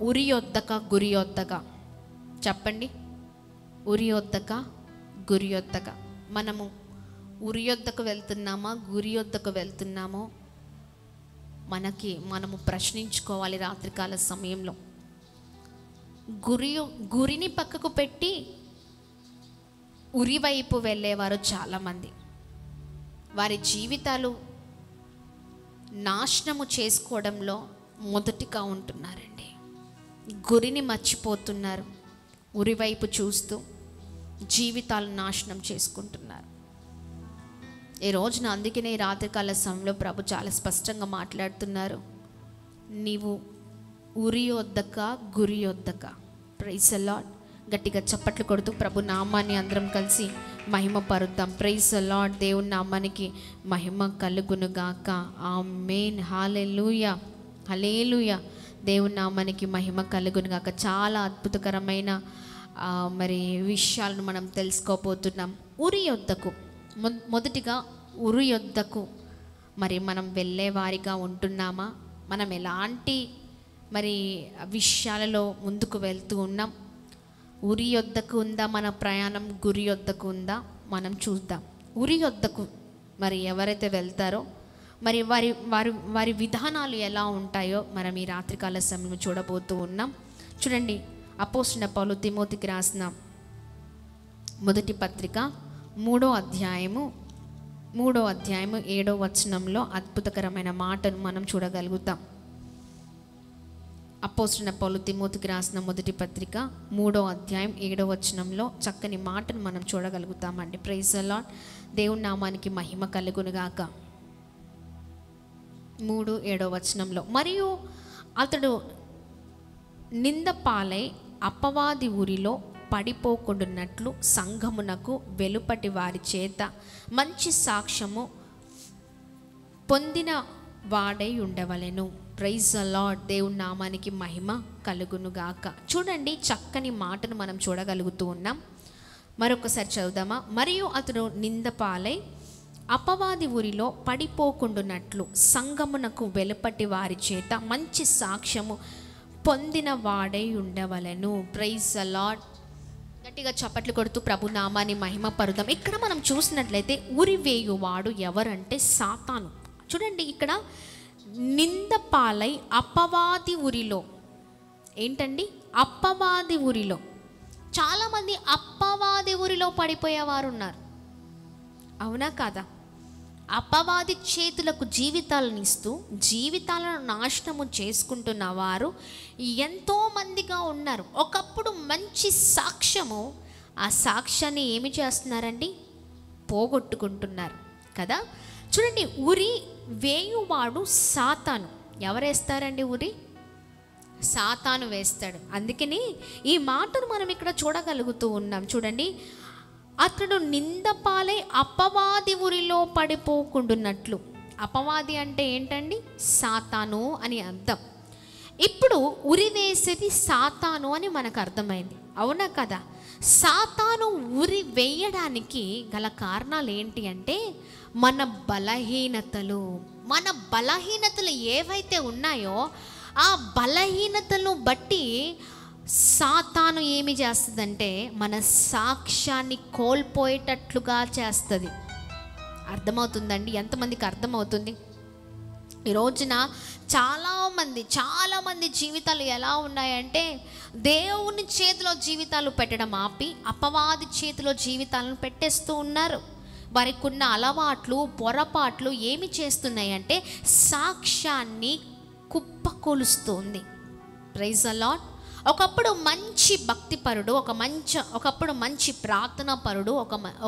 ఉరి యొద్దక గురి యొద్దక. చెప్పండి, ఉరి యొద్దక గురి యొద్దక. మనము ఉరి యొద్దకు వెళ్తున్నామా, గురి యొద్దకు వెళ్తున్నామో మనము ప్రశ్నించుకోవాలి. రాత్రికాల సమయంలో గురిని పక్కకు పెట్టి ఉరి వైపు వెళ్ళేవారు చాలామంది వారి జీవితాలు నాశనము చేసుకోవడంలో మొదటిగా ఉంటున్నారండి. గురిని మర్చిపోతున్నారు, ఉరి వైపు చూస్తూ జీవితాలు నాశనం చేసుకుంటున్నారు. ఈ రోజున అందుకనే ఈ రాత్రికాల సమయంలో ప్రభు చాలా స్పష్టంగా మాట్లాడుతున్నారు, నీవు ఉరి యొద్దక గురి యొద్దక. Praise the lord. గట్టిగా చప్పట్లు కొడుతూ ప్రభు నామాన్ని అందరం కలిసి మహిమ పరుద్దాం. Praise the Lord. దేవుని నామానికి మహిమ కలుగునుగాక. ఆమేన్. హల్లెలూయా, హల్లెలూయా. దేవుని నామానికి మహిమ కలుగునుగాక. చాలా అద్భుతకరమైన మరి విషయాలను మనం తెలుసుకోబోతున్నాం. ఉరి యొద్దకు, మొదటిగా ఉరి యొద్దకు మరి మనం వెళ్ళేవారిగా ఉంటున్నామా? మనం ఎలాంటి మరి విషయాలలో ముందుకు వెళ్తూ ఉన్నాం? ఉరి యొద్దకు ఉందా మన ప్రయాణం, గురి యొద్దకు ఉందా? మనం చూద్దాం. ఉరి యొద్దకు మరి ఎవరైతే వెళ్తారో మరి వారి విధానాలు ఎలా ఉంటాయో మనం ఈ రాత్రికాల సమయం చూడబోతూ ఉన్నాం. చూడండి, అపోస్తలుడైన పౌలు తిమోతికి రాసిన మొదటి పత్రిక 3వ అధ్యాయము 7వ వచనంలో అద్భుతకరమైన మాటను మనం చూడగలుగుతాం. అపోస్తలుడైన పౌలు తిమోతికి రాసిన మొదటి పత్రిక 3వ అధ్యాయం 7వ వచనంలో చక్కని మాటను మనం చూడగలుగుతామండి. Praise the Lord. దేవుని నామానికి మహిమ కలుగునుగాక. 3:7 వచనంలో, మరియు అతడు నిందపాలై అపవాది ఊరిలో పడిపోకుండానట్లు సంఘమునకు వెలుపటి వారి చేత మంచి సాక్ష్యము పొందిన వాడై ఉండవలెను. Praise the Lord. దేవుని నామానికి మహిమ కలుగునుగాక. చూడండి, చక్కని మాటను మనం చూడగలుగుతూ ఉన్నాం. మరొకసారి చదువుదామా? మరియు అతడు నిందపాలై అపవాది ఊరిలో పడిపోకుండానట్లు సంఘమునకు వెలుపటి వారి చేత మంచి సాక్ష్యము పొందిన వాడై ఉండవలెను. Praise the lord. గట్టిగా చప్పట్లు కొడుతూ ప్రభు నామాన్ని మహిమ పరుదాం. ఇక్కడ మనం చూసినట్లయితే ఉరివేయువాడు ఎవరంటే సాతాను. చూడండి, ఇక్కడ నిందపాలై అపవాది ఊరిలో. ఏంటండి? అపవాది ఊరిలో. చాలామంది అపవాది ఊరిలో పడిపోయేవారు ఉన్నారు, అవునా కాదా? అపవాది చేతులకు జీవితాలను ఇస్తూ జీవితాలను నాశనము చేసుకుంటున్న వారు ఎంతోమందిగా ఉన్నారు. ఒకప్పుడు మంచి సాక్ష్యము, ఆ సాక్ష్యాన్ని ఏమి చేస్తున్నారండి? పోగొట్టుకుంటున్నారు కదా. చూడండి, ఉరి వేయువాడు సాతాను. ఎవరేస్తారండి ఉరి? సాతాను వేస్తాడు. అందుకని ఈ మాటను మనం ఇక్కడ చూడగలుగుతూ ఉన్నాం. చూడండి, అతడు నిందపాలై అపవాది ఊరిలో పడిపోకుండానట్లు. అపవాది అంటే ఏంటండి? సాతాను అని అర్థం. ఇప్పుడు ఉరి వేసేది సాతాను అని మనకు అర్థమైంది, అవునా కదా. సాతాను ఉరి వేయడానికి గల కారణాలు ఏంటి అంటే మన బలహీనతలు ఏవైతే ఉన్నాయో ఆ బలహీనతలను బట్టి సాతాను ఏమి చేస్తుందంటే మన సాక్ష్యాన్ని కోల్పోయేటట్లుగా చేస్తుంది. అర్థమవుతుందండి? ఎంతమందికి అర్థమవుతుంది? ఈ రోజున చాలామంది జీవితాలు ఎలా ఉన్నాయంటే దేవుని చేతిలో జీవితాలు పెట్టడం ఆపి అపవాది చేతిలో జీవితాలను పెట్టేస్తూ ఉన్నారు. వారికి ఉన్న అలవాట్లు, పొరపాట్లు ఏమి చేస్తున్నాయంటే సాక్ష్యాన్ని కుప్పకొలుస్తుంది. Praise the lord. ఒకప్పుడు మంచి భక్తిపరుడు, ఒకప్పుడు మంచి ప్రార్థనా పరుడు,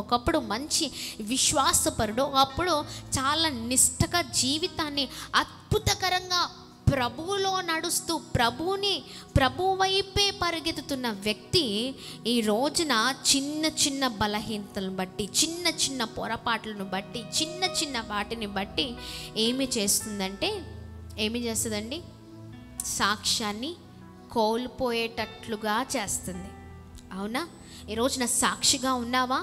ఒకప్పుడు మంచి విశ్వాసపరుడు, ఒకప్పుడు చాలా నిష్ఠగా జీవితాన్ని అద్భుతకరంగా ప్రభువులో నడుస్తూ ప్రభు వైపే పరిగెత్తుతున్న వ్యక్తి ఈ రోజున చిన్న బలహీనతలను బట్టి, చిన్న పొరపాట్లను బట్టి, చిన్న వాటిని బట్టి ఏమి చేస్తుందండి? సాక్ష్యాన్ని కోల్పోయేటట్లుగా చేస్తుంది, అవునా? ఈ రోజున సాక్షిగా ఉన్నావా?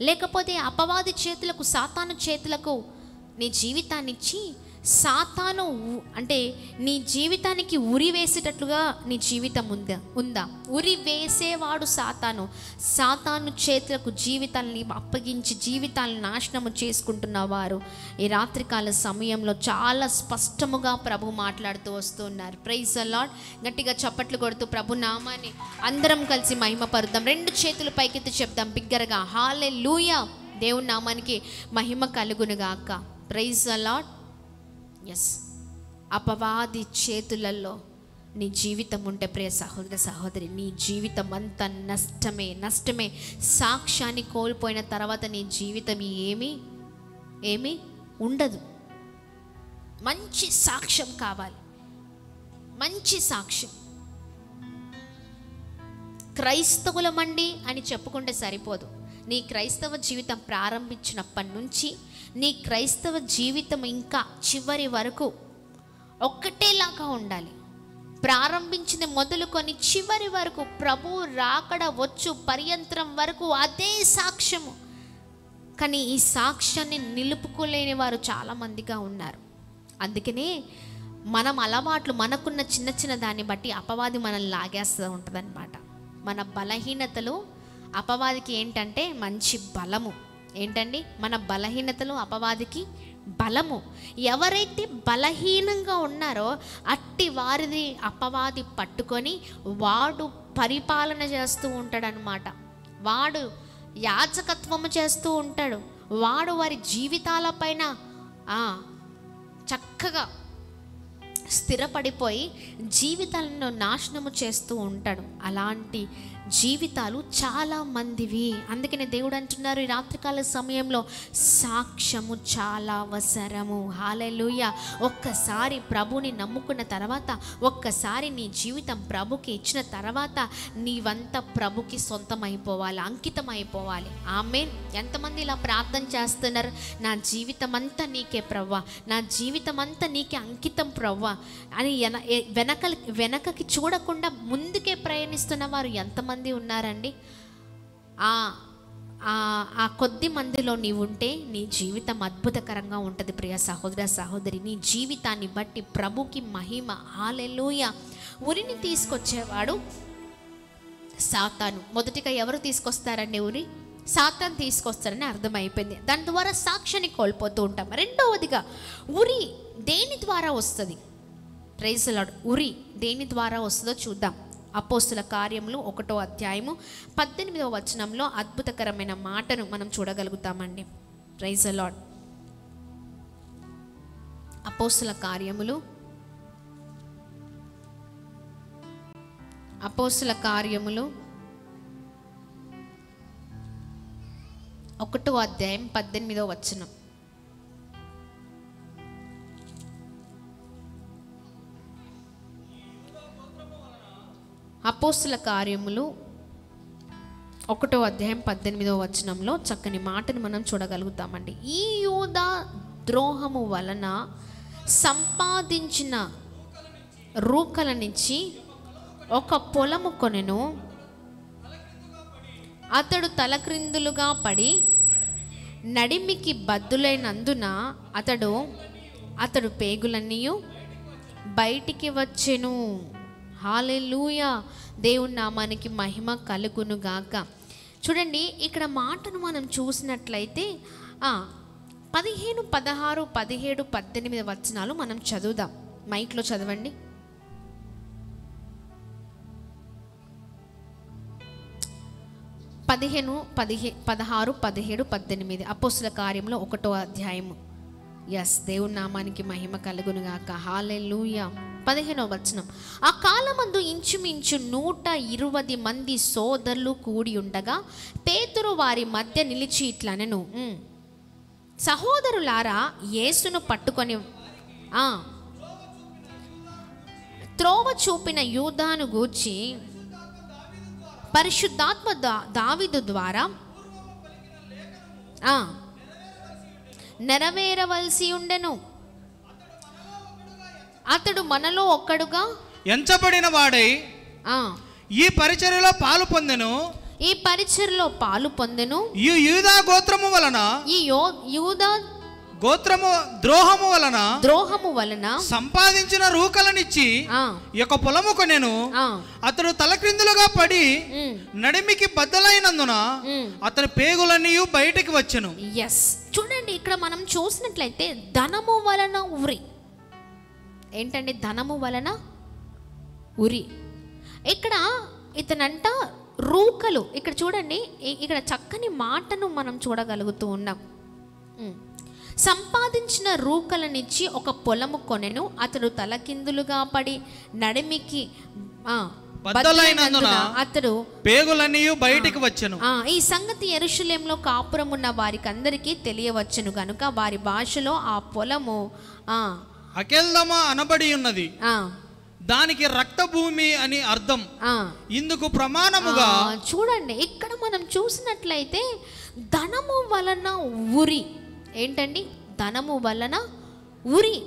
లేకపోతే అపవాది చేతులకు, సాతాను చేతులకు నీ జీవితాన్ని ఇచ్చి సాతాను అంటే నీ జీవితానికి ఉరి వేసేటట్లుగా నీ జీవితం ఉందా? ఉరి వేసేవాడు సాతాను చేతులకు జీవితాలని అప్పగించి జీవితాలను నాశనము చేసుకుంటున్న వారు ఈ రాత్రికాల సమయంలో చాలా స్పష్టముగా ప్రభు మాట్లాడుతూ వస్తున్నారు. Praise the lord. గట్టిగా చప్పట్లు కొడుతూ ప్రభు నామాన్ని అందరం కలిసి మహిమపరుద్దాం. 2 చేతులు పైకెత్తి చెప్దాం బిగ్గరగా, హల్లెలూయా. దేవుని నామానికి మహిమ కలుగునుగాక. Praise the lord. ఎస్, అపవాది చేతులలో నీ జీవితం ఉంటే ప్రియ సహోదర సహోదరి, నీ జీవితం అంతా నష్టమే. సాక్ష్యాన్ని కోల్పోయిన తర్వాత నీ జీవితం ఏమీ ఉండదు. మంచి సాక్ష్యం కావాలి, మంచి సాక్ష్యం. క్రైస్తవులమండి అని చెప్పుకుంటే సరిపోదు. నీ క్రైస్తవ జీవితం ప్రారంభించినప్పటి నుంచి నీ క్రైస్తవ జీవితం ఇంకా చివరి వరకు ఒక్కటేలాగా ఉండాలి. ప్రారంభించింది మొదలుకొని చివరి వరకు ప్రభు రాకడ వచ్చు పర్యంతరం వరకు అదే సాక్ష్యము. కానీ ఈ సాక్ష్యాన్ని నిలుపుకోలేని వారు చాలామందిగా ఉన్నారు. అందుకనే మనం అలవాట్లు, మనకున్న చిన్న దాన్ని బట్టి అపవాది మనల్ని లాగేస్తూ ఉంటుందన్నమాట. మన బలహీనతలు అపవాదికి ఏంటంటే మంచి బలము. ఏంటండి? మన బలహీనతలు అపవాదికి బలము. ఎవరైతే బలహీనంగా ఉన్నారో అట్టి వారిది అపవాది పట్టుకొని వాడు పరిపాలన చేస్తూ ఉంటాడనమాట. వాడు యాజకత్వము చేస్తూ ఉంటాడు. వాడు వారి జీవితాలపైన చక్కగా స్థిరపడిపోయి జీవితాలను నాశనము చేస్తూ ఉంటాడు. అలాంటి జీవితాలు చాలా మందివి. అందుకనే దేవుడు అంటున్నారు ఈ రాత్రికాల సమయంలో సాక్ష్యము చాలా అవసరము. హల్లెలూయా. ఒక్కసారి ప్రభుని నమ్ముకున్న తర్వాత, ఒక్కసారి నీ జీవితం ప్రభుకి ఇచ్చిన తర్వాత నీవంతా ప్రభుకి సొంతం అయిపోవాలి, అంకితం అయిపోవాలి. ఆమేన్. ఎంతమంది ఇలా ప్రార్థన చేస్తున్నారు? నా జీవితం అంతా నీకే ప్రవ్వా, నా జీవితం అంతా నీకే అంకితం ప్రవ్వా అని వెనకకి చూడకుండా ముందుకే ప్రయాణిస్తున్న వారు ఎంతమంది ఉన్నారండి? ఆ కొద్ది మందిలో నీవు ఉంటే నీ జీవితం అద్భుతకరంగా ఉంటుంది. ప్రియ సహోదర సహోదరి, నీ జీవితాన్ని బట్టి ప్రభుకి మహిమ. హల్లెలూయా. ఉరిని తీసుకొచ్చేవాడు సాతాను. మొదటిగా ఎవరు తీసుకొస్తారండి? ఉరి సాతాను తీసుకొస్తారని అర్థమైపోయింది. దాని ద్వారా సాక్ష్యాన్ని కోల్పోతూ ఉంటాం. రెండవదిగా ఉరి దేని ద్వారా వస్తుంది? Praise the lord. ఉరి దేని ద్వారా వస్తుందో చూద్దాం. అపోస్తుల కార్యములు 1వ అధ్యాయము 18వ వచనంలో అద్భుతకరమైన మాటను మనం చూడగలుగుతామండి. Praise the lord. అపోస్తుల కార్యములు 1వ అధ్యాయం 18వ వచనం. అపోస్తుల కార్యములు 1వ అధ్యాయం 18వ వచనంలో చక్కని మాటను మనం చూడగలుగుతామండి. ఈ యూదా ద్రోహము వలన సంపాదించిన రూకల నుంచి ఒక పొలము కొనెను. అతడు తలక్రిందులుగా పడి నడిమికి బద్దులైనందున అతడు పేగులన్నీ బయటికి వచ్చెను. హల్లెలూయా. దేవుని నామానికి మహిమ కలుగునుగాక. చూడండి, ఇక్కడ మాటను మనం చూసినట్లయితే 15, 16, 17, 18 వచనాలు మనం చదువుదాం. మైక్లో చదవండి. 15, 16, 17, 18 అపోస్తుల కార్యంలో 1వ అధ్యాయము. ఎస్, దేవుని నామానికి మహిమ కలుగునుగాక. హల్లెలూయా. 15వ వచనం. ఆ కాలమందు ఇంచుమించు 120 మంది సోదరులు కూడి ఉండగా పేతురు వారి మధ్య నిలిచి ఇట్లనెను, సహోదరులారా, యేసును పట్టుకొని త్రోవ చూపిన యూదాను గూర్చి పరిశుద్ధాత్మ దావీదు ద్వారా నెరవేరవలసి ఉండెను. అతడు మనలో ఒక్కడుగా ఎంచబడిన వాడై ఈ పరిచర్యలో పాలు పొందెను. ఈ యూదా గోత్రము వలన ద్రోహము వలన సంపాదించిన రూకలనిచ్చి యొక్క పొలము కొనెను. అతడు తలక్రిందులుగా పడి నడిమికి బద్దలైనందున అతని పేగులన్నీ బయటికి వచ్చెను. ఎస్, చూడండి ఇక్కడ మనం చూసినట్లయితే ధనము వలన ఉరి. ఏంటండి ధనము వలన ఉరి? ఇక్కడ ఇతనంట రూకలు. ఇక్కడ చూడండి, ఇక్కడ చక్కని మాటను మనం చూడగలుగుతూ ఉన్నాం. సంపాదించిన రూకలనిచ్చి ఒక పొలము కొనెను. అతడు తలకిందులుగా పడి నడిమికి బద్దలైనందున అతడు పేగులన్నీ బయటికి వచ్చెను. ఈ సంగతి యెరూషలేములో కాపురమున్న వారికి అందరికీ తెలియవచ్చును గనుక వారి భాషలో ఆ పొలము అకెల్దమా అనబడి ఉన్నది. దానికి రక్త భూమి అని అర్థం. ఇందుకు ప్రమాణముగా చూడండి, ఇక్కడ మనం చూసినట్లయితే ధనము వలన ఉరి. ఏంటండి ధనము వలన ఉరి?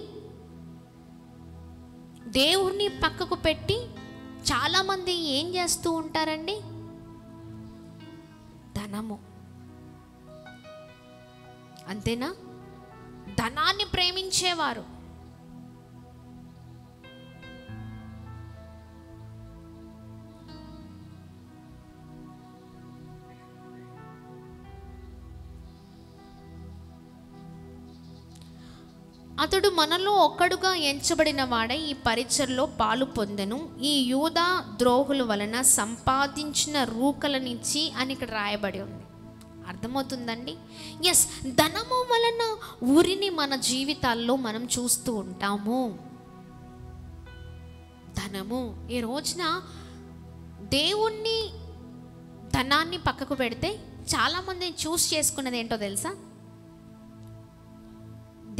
దేవుణ్ణి పక్కకు పెట్టి చాలామంది ఏం చేస్తూ ఉంటారండి? ధనము, అంతేనా? ధనాన్ని ప్రేమించేవారు. అతడు మనలో ఒక్కడుగా ఎంచబడిన వాడై ఈ పరిచర్లో పాలు పొందెను. ఈ యూదా ద్రోహుల వలన సంపాదించిన రూకలనిచ్చి అని ఇక్కడ రాయబడి ఉంది. అర్థమవుతుందండి? ఎస్, ధనము వలన ఊరిని మన జీవితాల్లో మనం చూస్తూ ఉంటాము. ధనము ఈ రోజున దేవుణ్ణి ధనాన్ని పక్కకు పెడితే చాలామంది చూస్ చేసుకున్నది ఏంటో తెలుసా?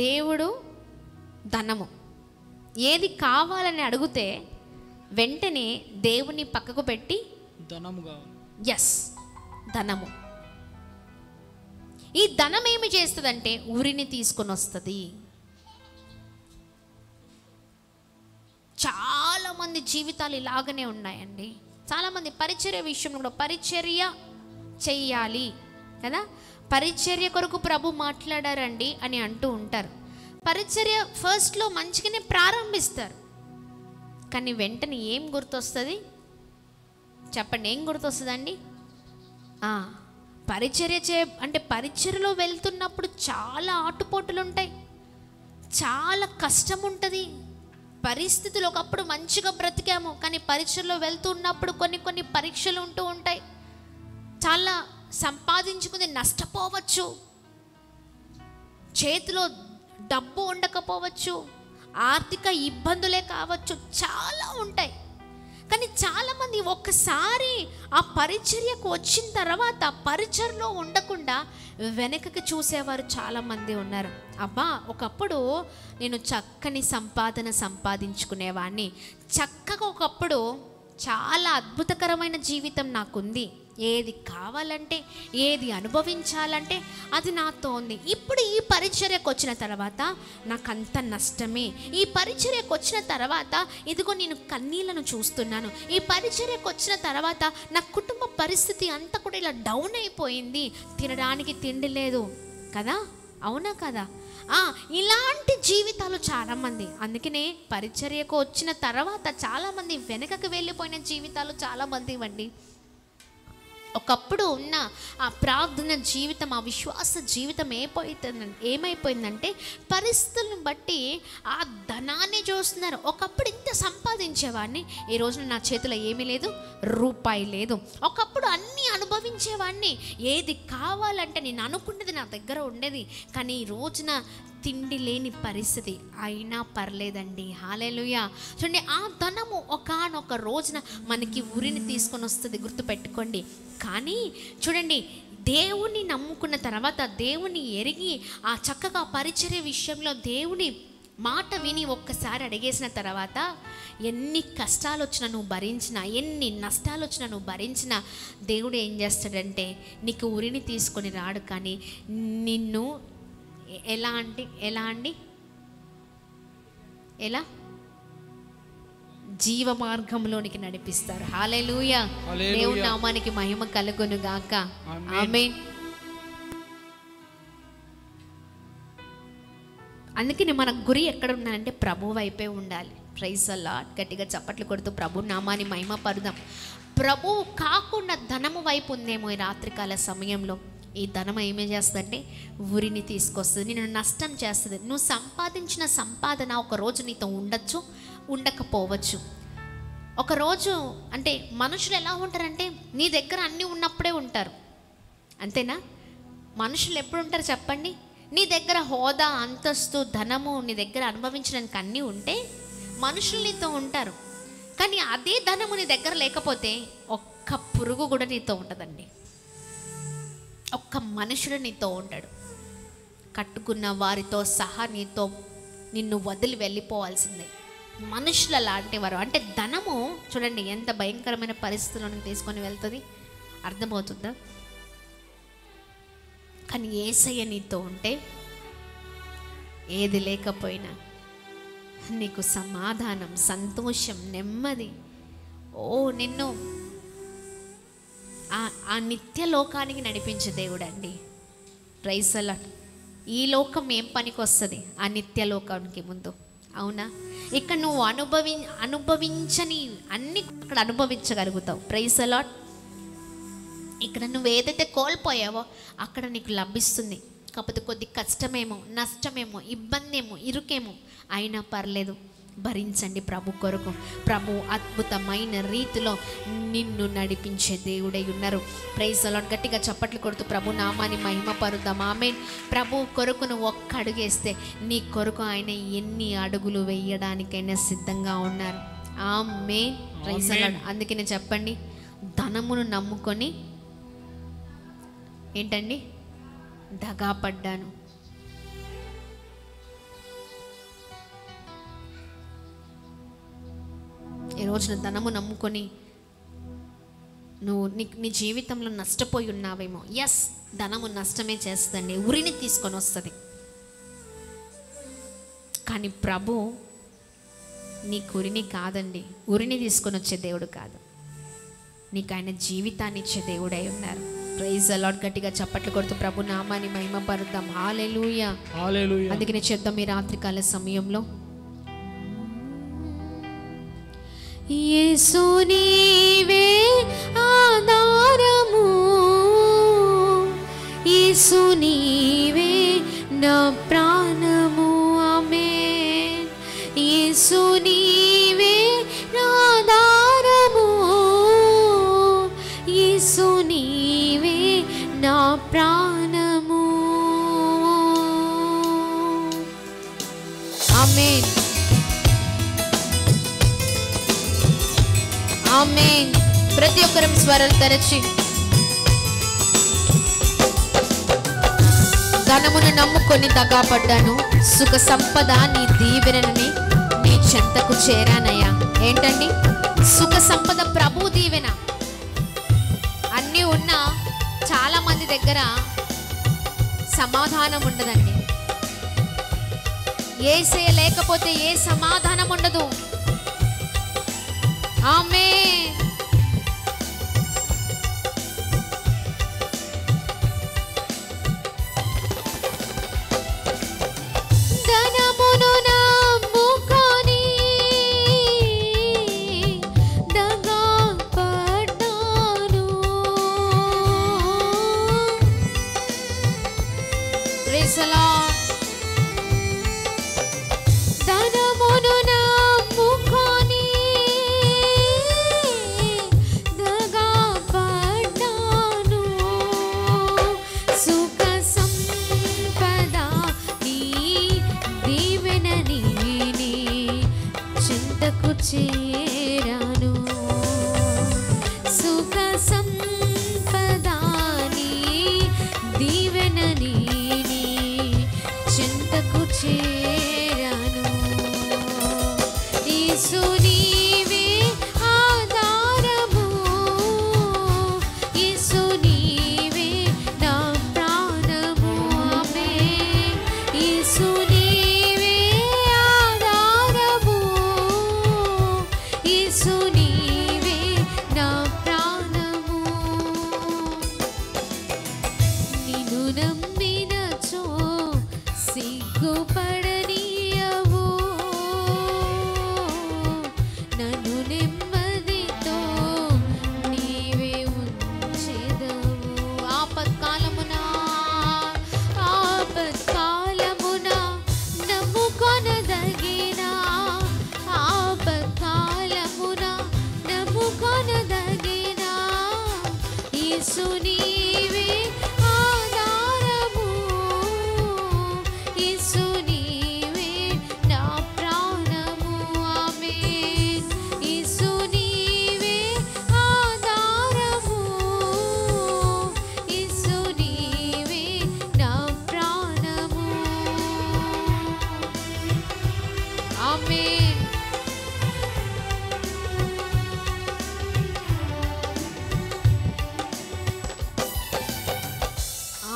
దేవుడు ధనము. ఏది కావాలని అడిగితే వెంటనే దేవుని పక్కకు పెట్టి ఎస్ ధనము. ఈ ధనం ఏమి చేస్తుందంటే ఊరిని తీసుకొని వస్తుంది. చాలామంది జీవితాలు ఇలాగనే ఉన్నాయండి. చాలామంది పరిచర్య విషయంలో కూడా పరిచర్య చెయ్యాలి కదా, పరిచర్య కొరకు ప్రభు మాట్లాడారండి అని అంటూ ఉంటారు. పరిచర్య ఫస్ట్లో మంచిగానే ప్రారంభిస్తారు, కానీ వెంటనే ఏం గుర్తొస్తుంది చెప్పండి? ఏం గుర్తొస్తుందండి? పరిచర్య అంటే పరిచర్యలో వెళ్తున్నప్పుడు చాలా ఆటుపోటులు ఉంటాయి, చాలా కష్టం ఉంటుంది. పరిస్థితులు ఒకప్పుడు మంచిగా బ్రతికాము, కానీ పరిచర్యలో వెళ్తున్నప్పుడు కొన్ని పరీక్షలు ఉంటూ ఉంటాయి. చాలా సంపాదించుకుంది నష్టపోవచ్చు, చేతిలో డబ్బు ఉండకపోవచ్చు, ఆర్థిక ఇబ్బందులే కావచ్చు, చాలా ఉంటాయి. కానీ చాలామంది ఒక్కసారి ఆ పరిచర్యకు వచ్చిన తర్వాత పరిచర్యలో ఉండకుండా వెనకకి చూసేవారు చాలామంది ఉన్నారు. అబ్బా, ఒకప్పుడు నేను చక్కని సంపాదన సంపాదించుకునేవాడిని, చక్కగా ఒకప్పుడు చాలా అద్భుతకరమైన జీవితం నాకుంది, ఏది కావాలంటే ఏది అనుభవించాలంటే అది నాతో ఉంది. ఇప్పుడు ఈ పరిచర్యకు వచ్చిన తర్వాత నాకంత నష్టమే. ఈ పరిచర్యకు వచ్చిన తర్వాత ఇదిగో నేను కన్నీళ్లను చూస్తున్నాను. ఈ పరిచర్యకు వచ్చిన తర్వాత నా కుటుంబ పరిస్థితి అంతా కూడా ఇలా డౌన్ అయిపోయింది, తినడానికి తిండి లేదు కదా, అవునా కదా? ఇలాంటి జీవితాలు చాలామంది. అందుకనే పరిచర్యకు వచ్చిన తర్వాత చాలామంది వెనకకు వెళ్ళిపోయిన జీవితాలు చాలామంది ఇవ్వండి. ఒకప్పుడు ఉన్న ఆ ప్రార్థన జీవితం, ఆ విశ్వాస జీవితం ఏమైపోయిందంటే పరిస్థితులను బట్టి ఆ ధనాన్ని చూస్తున్నారు. ఒకప్పుడు ఇంత సంపాదించేవాడిని, ఈ రోజున నా చేతిలో ఏమీ లేదు, రూపాయి లేదు. ఒకప్పుడు అన్నీ అనుభవించేవాడిని, ఏది కావాలంటే నేను అనుకున్నది నా దగ్గర ఉండేది, కానీ ఈ రోజున తిండి లేని పరిస్థితి. అయినా పర్లేదండి, హల్లెలూయా. చూడండి, ఆ ధనము ఒకానొక రోజున మనకి ఉరిని తీసుకొని వస్తుంది, గుర్తుపెట్టుకోండి. కానీ చూడండి, దేవుని నమ్ముకున్న తర్వాత, దేవుని ఎరిగి ఆ చక్కగా పరిచర్య విషయంలో దేవుని మాట విని ఒక్కసారి అడిగేసిన తర్వాత ఎన్ని కష్టాలు వచ్చినా నువ్వు భరించినా, ఎన్ని నష్టాలు వచ్చినా నువ్వు భరించినా, దేవుడు ఏం చేస్తాడంటే నీకు ఉరిని తీసుకొని రాడు, కానీ నిన్ను ఎలా జీవ మార్గంలోనికి నడిపిస్తారు. హల్లెలూయా. దేవుని నామానికి మహిమ కలుగును గాక. ఆమేన్. అందుకని మన గురి ఎక్కడ ఉండాలంటే ప్రభు వైపే ఉండాలి. Praise the lord. గట్టిగా చప్పట్లు కొడుతూ ప్రభు నామాన్ని మహిమ పరుదాం. ప్రభువు కాకుండా ధనము వైపు ఉందేమో ఈ రాత్రికాల సమయంలో. ఈ ధనం ఏమేం చేస్తుందంటే ఉరిని తీసుకొస్తుంది, నిన్ను నష్టం చేస్తుంది. నువ్వు సంపాదించిన సంపాదన ఒకరోజు నీతో ఉండొచ్చు, ఉండకపోవచ్చు. ఒకరోజు అంటే మనుషులు ఎలా ఉంటారంటే నీ దగ్గర అన్నీ ఉన్నప్పుడే ఉంటారు, అంతేనా? మనుషులు ఎప్పుడు ఉంటారు చెప్పండి? నీ దగ్గర హోదా, అంతస్తు, ధనము నీ దగ్గర అనుభవించడానికి అన్నీ ఉంటే మనుషులు నీతో ఉంటారు. కానీ అదే ధనము నీ దగ్గర లేకపోతే ఒక్క పురుగు కూడా నీతో ఉండదండి. ఒక్క మనుషుడు నీతో ఉండడు. కట్టుకున్న వారితో సహా నిన్ను వదిలి వెళ్ళిపోవాల్సిందే. మనుషుల లాంటి వారు. అంటే ధనము చూడండి ఎంత భయంకరమైన పరిస్థితులను తీసుకొని వెళ్తుంది, అర్థమవుతుందా? కానీ యేసయ్య నీతో ఉంటే ఏది లేకపోయినా నీకు సమాధానం, సంతోషం, నెమ్మది. నిన్ను ఆ నిత్య లోకానికి నడిపించే దేవుడు అండి. Praise the lord. ఈ లోకం ఏం పనికి వస్తుంది ఆ నిత్య లోకానికి ముందు? అవునా? ఇక్కడ నువ్వు అనుభవించని అన్ని అక్కడ అనుభవించగలుగుతావు. Praise the lord. ఇక్కడ నువ్వు ఏదైతే కోల్పోయావో అక్కడ నీకు లభిస్తుంది. కాకపోతే కొద్ది కష్టమేమో, నష్టమేమో, ఇబ్బంది ఏమో, ఇరుకేమో అయినా పర్లేదు, భరించండి ప్రభు కొరకు. ప్రభు అద్భుతమైన రీతిలో నిన్ను నడిపించే దేవుడై ఉన్నారు. Praise the lord. గట్టిగా చప్పట్లు కొడుతూ ప్రభు నామాన్ని మహిమ పరుద్దాం. ఆమేన్. ప్రభు కొరకు నువ్వు ఒక్క అడుగేస్తే నీ కొరకు ఆయన ఎన్ని అడుగులు వేయడానికైనా సిద్ధంగా ఉన్నారు. ఆమేన్. Praise the Lord. అందుకనే చెప్పండి, ధనమును నమ్ముకొని ఏంటండి దగా పడ్డాను. ఈ రోజున ధనము నమ్ముకొని నువ్వు నీ జీవితంలో నష్టపోయి ఉన్నావేమో. ఎస్, ధనము నష్టమే చేస్తుందండి, ఉరిని తీసుకొని వస్తుంది. కానీ ప్రభు నీకు ఉరిని కాదండి, ఉరిని తీసుకొని వచ్చే దేవుడు కాదు, నీకు ఆయన జీవితాన్ని ఇచ్చే దేవుడై ఉన్నారు. Praise the lord. గట్టిగా చప్పట్లు కొడుతూ ప్రభు నామాన్ని మహిమ పరుద్దాం. హల్లెలూయా, హల్లెలూయా. అందుకనే చేద్దాం ఈ రాత్రికాల సమయంలో. యేసు నీవే ఆధారము, యేసు నీవే నా ప్రాణము. ఆమేన్. యేసు నీవే నా ఆధారము, యేసు నీవే నా ప్రాణము. ఆమేన్. ఆమేన్. ప్రతి ఒక్కరం స్వరాలు తెరచి ధనమును నమ్ముకొని దగాపడ్డాను, సుఖ సంపద నీ దీవెనని నీ చెంతకు చేరానయ్యా. ఏంటండి సుఖ సంపద? ప్రభు దీవెన. అన్నీ ఉన్నా చాలా మంది దగ్గర సమాధానం ఉండదండి. యేసే లేకపోతే ఏ సమాధానం ఉండదు. ఆమేన్. ధనమును నమ్ముకొని దగా పడ్డాను. Praise the lord. ధనమును నమ్ముకొని యేసు నీవే ఆధారము, యేసు నీవే నా ప్రాణము. ఆమేన్. యేసు నీవే ఆధారము, యేసు నీవే నా ప్రాణము. ఆమేన్.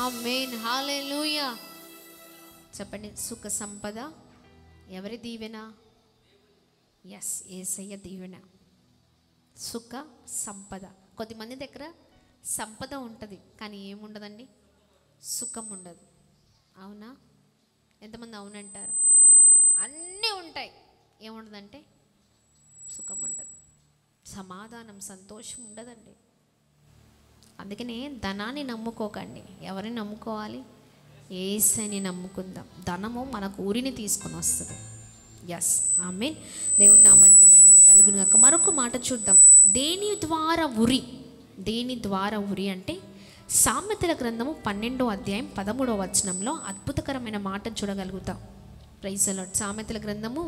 ఆమేన్. హల్లెలూయా. చెప్పండి, సుఖ సంపద ఎవరి దీవెన? ఎస్, యేసయ్య దీవెన. సుఖ సంపద. కొద్దిమంది దగ్గర సంపద ఉంటుంది కానీ ఏముండదండి, సుఖం ఉండదు. అవునా? ఎంతమంది అవునంటారు? అన్నీ ఉంటాయి, ఏముండదంటే సుఖం ఉండదు, సమాధానం, సంతోషం ఉండదండి. అందుకనే ధనాన్ని నమ్ముకోకండి. ఎవరిని నమ్ముకోవాలి? యేసయ్యని నమ్ముకుందాం. ధనము మనకు ఊరిని తీసుకొని వస్తుంది. ఎస్, ఆమేన్. దేవుని నామానికి మహిమ కలుగును గాక. మరొక మాట చూద్దాం. దేని ద్వారా ఉరి? దేని ద్వారా ఉరి అంటే సామెతల గ్రంథము 12వ అధ్యాయం 13వ వచనంలో అద్భుతకరమైన మాట చూడగలుగుతాం. Praise the Lord. సామెతల గ్రంథము